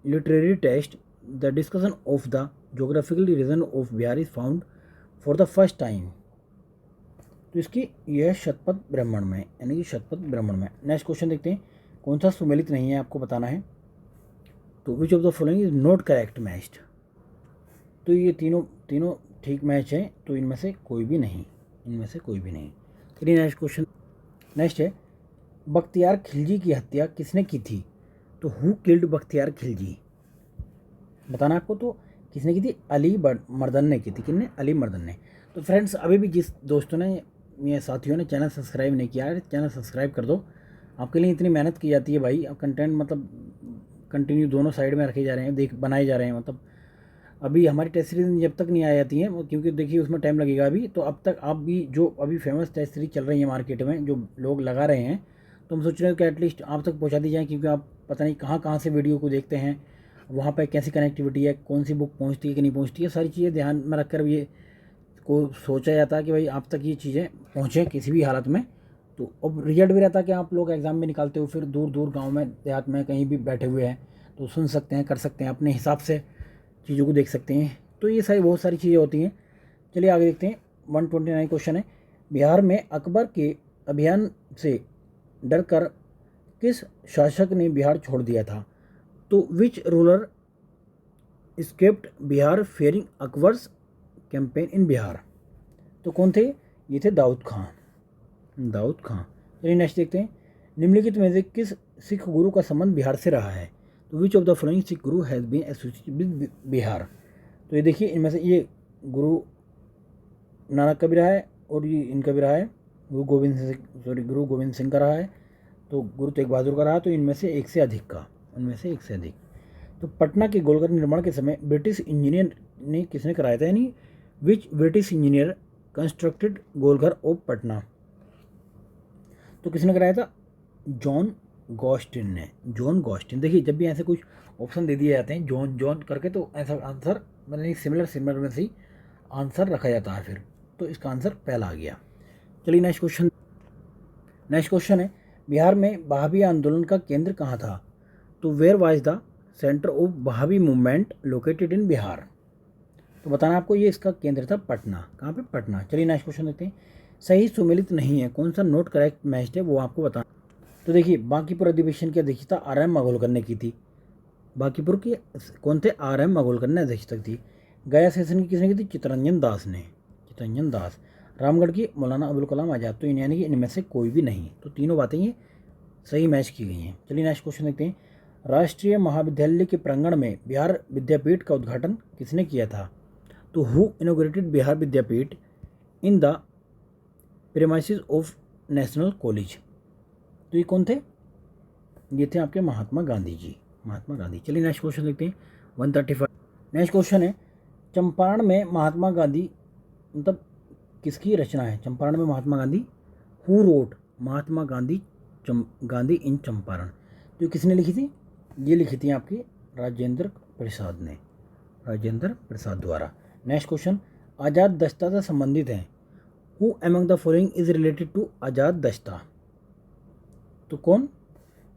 literary text the discussion of the geographical region of Bihar is found for the first time? तो इसकी यह शतपथ ब्राह्मण में, यानी कि शतपथ ब्राह्मण में। नेक्स्ट क्वेश्चन देखते हैं, कौन सा सुमेलित नहीं है आपको बताना है? तो which of the following is not correct matched? तो ये तीनों ठीक मैच है, तो इनमें से कोई भी नहीं, इनमें से कोई भी नहीं। चलिए नेक्स्ट क्वेश्चन, नेक्स्ट है, बख्तियार खिलजी की हत्या किसने की थी? तो हु किल्ड बख्तियार खिलजी? बताना आपको। तो किसने की थी? अली मर्दन ने की थी। किसने? अली मर्दन ने। तो फ्रेंड्स, अभी भी जिस दोस्तों ने या साथियों ने चैनल सब्सक्राइब नहीं किया है, चैनल सब्सक्राइब कर दो। आपके लिए इतनी मेहनत की जाती है भाई, अब कंटेंट मतलब कंटिन्यू दोनों साइड में रखे जा रहे हैं, बनाए जा रहे हैं। मतलब अभी हमारी टेस्ट सीरीज जब तक नहीं आ जाती हैं, क्योंकि देखिए उसमें टाइम लगेगा अभी, तो अब तक आप भी जो अभी फेमस टेस्ट सीरीज चल रही है मार्केट में, जो लोग लगा रहे हैं, तो हम सोच रहे हैं कि एटलीस्ट आप तक पहुंचा दी जाए, क्योंकि आप पता नहीं कहाँ से वीडियो को देखते हैं, वहाँ पर कैसी कनेक्टिविटी है, कौन सी बुक पहुँचती है कि नहीं पहुँचती है, सारी चीज़ें ध्यान में रख कर ये को सोचा जाता है कि भाई आप तक ये चीज़ें पहुँचें किसी भी हालत में। तो अब रिजल्ट भी रहता है कि आप लोग एग्ज़ाम में निकालते हो, फिर दूर दूर गाँव में देहात में कहीं भी बैठे हुए हैं, तो सुन सकते हैं, कर सकते हैं, अपने हिसाब से चीज़ों को देख सकते हैं। तो ये सारी बहुत सारी चीज़ें होती हैं। चलिए आगे देखते हैं, 129 क्वेश्चन है, बिहार में अकबर के अभियान से डरकर किस शासक ने बिहार छोड़ दिया था? तो which ruler escaped Bihar fearing Akbar's campaign in Bihar? तो कौन थे? ये थे दाऊद खां, दाऊद खां। चलिए नेक्स्ट देखते हैं, निम्नलिखित में से किस सिख गुरु का संबंध बिहार से रहा है? तो which of the following Sikh guru has been associated with Bihar? तो ये देखिए, इनमें से ये गुरु नानक का भी रहा है, और ये इनका भी रहा है, गुरु गोविंद सिंह का रहा है, तो गुरु तेग बहादुर का रहा। तो इनमें से एक से अधिक का, उनमें से एक से अधिक। तो पटना के गोलघर निर्माण के समय ब्रिटिश इंजीनियर ने किसने कराया था, यानी विच British engineer constructed Golghar of Patna? तो किसने कराया था? जॉन गॉस्टिन ने, जॉन गॉस्टिन। देखिए, जब भी ऐसे कुछ ऑप्शन दे दिए जाते हैं जॉन करके, तो ऐसा आंसर मतलब सिमिलर में से आंसर रखा जाता है फिर, तो इसका आंसर पहला आ गया। चलिए नेक्स्ट क्वेश्चन है, बिहार में वहाबी आंदोलन का केंद्र कहाँ था? तो where was the centre of Wahabi movement located in Bihar? तो बताना आपको, ये इसका केंद्र था पटना। कहाँ पे? पटना। चलिए नेक्स्ट क्वेश्चन देखते हैं। सही सुमेलित नहीं है, कौन सा नोट करेक्ट मैच है वो आपको बताना। तो देखिए बांकीपुर अधिवेशन की अध्यक्षता आर.एम. मागोलकर ने की थी। बांकीपुर की कौन थे? आर.एम. मागोलकर ने अध्यक्षता की थी। गया सेशन की किसने की थी? चित्तरंजन दास ने। चित्तरंजन दास। रामगढ़ की मौलाना अबुल कलाम आज़ाद। तो यानी कि इनमें से कोई भी नहीं। तो तीनों बातें ये सही मैच की गई हैं। चलिए नेक्स्ट क्वेश्चन देखते हैं। राष्ट्रीय महाविद्यालय के प्रांगण में बिहार विद्यापीठ का उद्घाटन किसने किया था? तो who inaugurated Bihar Vidyapeeth in the premises of national college? तो ये कौन थे? ये थे आपके महात्मा गांधी जी। महात्मा गांधी। चलिए नेक्स्ट क्वेश्चन देखते हैं। 135। नेक्स्ट क्वेश्चन है, चंपारण में महात्मा गांधी मतलब किसकी रचना है? चंपारण में महात्मा गांधी। हु रोट महात्मा गांधी गांधी इन चंपारण? तो किसने लिखी थी? ये लिखी थी आपकी राजेंद्र प्रसाद ने। राजेंद्र प्रसाद द्वारा। नेक्स्ट क्वेश्चन, आज़ाद दस्ता से संबंधित है। Who among the following is related to Azad Dasta? तो कौन?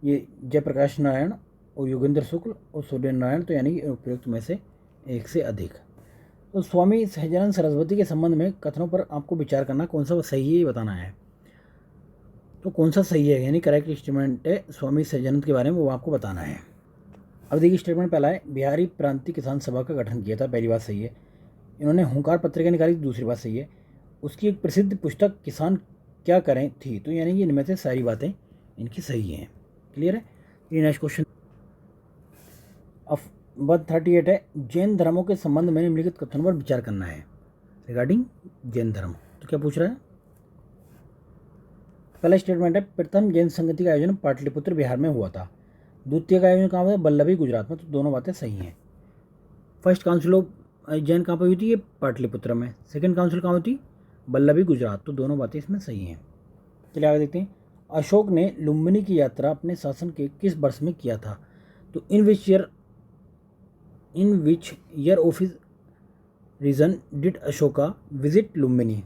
ये जयप्रकाश नारायण और योगेंद्र शुक्ल और सूर्य नारायण। तो यानी कि उपयुक्त में से एक से अधिक। तो स्वामी सहजानंद सरस्वती के संबंध में कथनों पर आपको विचार करना, कौन सा सही है ये बताना है। तो कौन सा सही है यानी करेक्ट स्टेटमेंट है स्वामी सहजानंद के बारे में, वो आपको बताना है। अब देखिए स्टेटमेंट पहला है, बिहारी प्रांतीय किसान सभा का गठन किया था। पहली बात सही है। इन्होंने हुंकार पत्रिका निकाली। दूसरी बात सही है। उसकी एक प्रसिद्ध पुस्तक किसान क्या करें थी। तो यानी कि इनमें से सारी बातें इनकी सही हैं। क्लियर है। ये नेक्स्ट क्वेश्चन अब 138 है, जैन धर्मों के संबंध में निम्नलिखित कथनों पर विचार करना है रिगार्डिंग जैन धर्म। तो क्या पूछ रहा है? पहला स्टेटमेंट है, प्रथम जैन संगति का आयोजन पाटलिपुत्र बिहार में हुआ था। द्वितीय का आयोजन कहाँ हुआ? बल्लभी गुजरात में। तो दोनों बातें सही हैं। फर्स्ट काउंसिल ऑफ जैन कहाँ पर हुई थी? ये पाटलिपुत्र में। सेकंड काउंसिल कहाँ हुई थी? बल्लभी गुजरात। तो दोनों बातें इसमें सही हैं। चलिए आगे देखते हैं। अशोक ने लुम्बिनी की यात्रा अपने शासन के किस वर्ष में किया था? तो in which year of his reign did Ashoka visit Lumbini?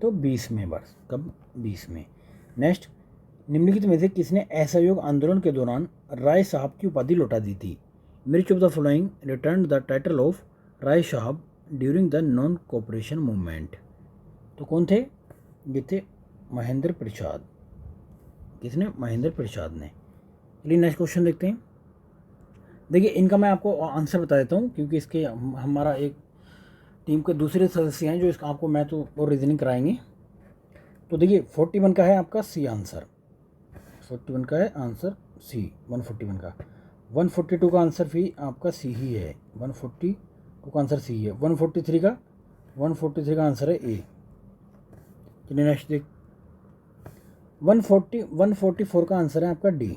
तो 20वें वर्ष। कब? 20 में। नेक्स्ट, निम्नलिखित में से किसने असहयोग आंदोलन के दौरान राय साहब की उपाधि लौटा दी थी? मिर्च of the following return the title of Rai Sahab during the non cooperation movement? तो कौन थे? ये थे महेंद्र प्रसाद। किसने? महेंद्र प्रसाद ने। चलिए नेक्स्ट क्वेश्चन देखते हैं। देखिए इनका मैं आपको आंसर बता देता हूँ, क्योंकि इसके हमारा एक टीम के दूसरे सदस्य हैं जो इसका आपको मैथ और रीजनिंग कराएंगे। तो देखिए 41 का है आपका सी आंसर। 41 का है आंसर सी। 141 का। 142 का आंसर भी आपका सी ही है। 142 का आंसर सी है। 143 का आंसर है ए। चलिए नेक्स्ट देख। 144 का आंसर है आपका डी।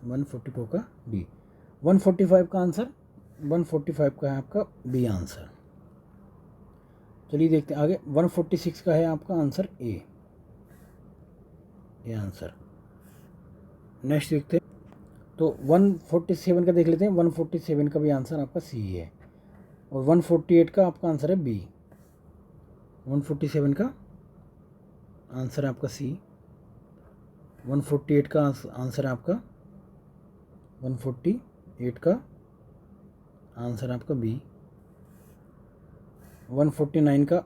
144 का डी। 145 का आंसर 145 का है आपका बी आंसर। चलिए देखते हैं आगे। 146 का है आपका आंसर ए आंसर। नेक्स्ट देखते हैं। तो 147 का देख लेते हैं। 147 का भी आंसर आपका सी है। और 148 का आपका आंसर है बी। 147 का आंसर है आपका सी। 148 का आंसर है आपका 148 का आंसर है आपका बी। 149 का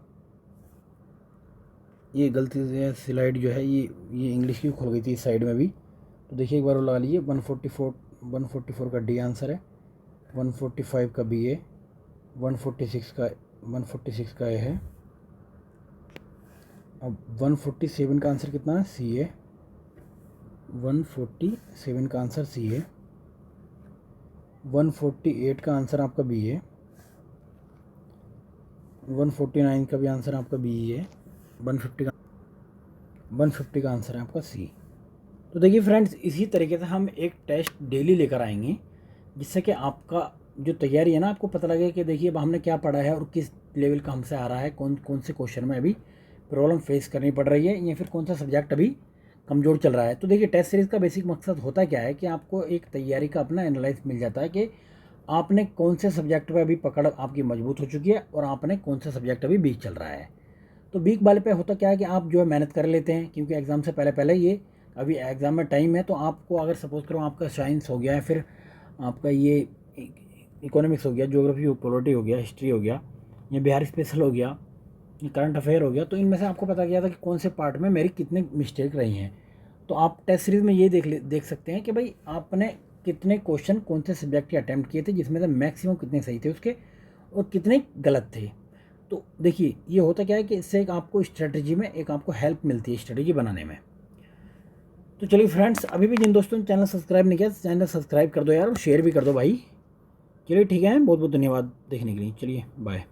ये गलती से स्लाइड जो है ये इंग्लिश की खुल गई थी इस साइड में भी, तो देखिए एक बार वो लगा लीजिए। 144 का डी आंसर है। 145 का बी है। 146 का ए है। अब 147 का आंसर कितना है? सी है। 147 का आंसर सी है। 148 का आंसर आपका बी है। 149 का भी आंसर आपका बी है। 150 का आंसर है आपका सी। तो देखिए फ्रेंड्स, इसी तरीके से हम एक टेस्ट डेली लेकर आएंगे, जिससे कि आपका जो तैयारी है ना, आपको पता लगे कि देखिए अब हमने क्या पढ़ा है और किस लेवल का हमसे आ रहा है, कौन से क्वेश्चन में अभी प्रॉब्लम फेस करनी पड़ रही है, या फिर कौन सा सब्जेक्ट अभी कमज़ोर चल रहा है। तो देखिए टेस्ट सीरीज़ का बेसिक मकसद होता क्या है कि आपको एक तैयारी का अपना एनालाइज मिल जाता है कि आपने कौन से सब्जेक्ट पे अभी पकड़ आपकी मजबूत हो चुकी है और आपने कौन सा सब्जेक्ट अभी वीक चल रहा है। तो वीक वाले पे होता क्या है कि आप जो है मेहनत कर लेते हैं, क्योंकि एग्ज़ाम से पहले ये अभी एग्ज़ाम में टाइम है। तो आपको अगर सपोज़ करो आपका साइंस हो गया है, फिर आपका ये इकोनॉमिक्स हो गया, ज्योग्राफी पॉलिटी हो गया, हिस्ट्री हो गया, या बिहार स्पेशल हो गया, ये करंट अफेयर हो गया, तो इनमें से आपको पता गया था कि कौन से पार्ट में मेरी कितने मिस्टेक रही हैं। तो आप टेस्ट सीरीज़ में ये देख सकते हैं कि भाई आपने कितने क्वेश्चन कौन से सब्जेक्ट के अटैम्प्ट किए थे, जिसमें से मैक्सिमम कितने सही थे उसके और कितने गलत थे। तो देखिए ये होता क्या है कि इससे एक आपको स्ट्रेटजी में एक आपको हेल्प मिलती है स्ट्रेटजी बनाने में। तो चलिए फ्रेंड्स, अभी भी जिन दोस्तों ने चैनल सब्सक्राइब नहीं किया चैनल सब्सक्राइब कर दो यार, और शेयर भी कर दो भाई। चलिए ठीक है, बहुत बहुत धन्यवाद देखने के लिए। चलिए बाय।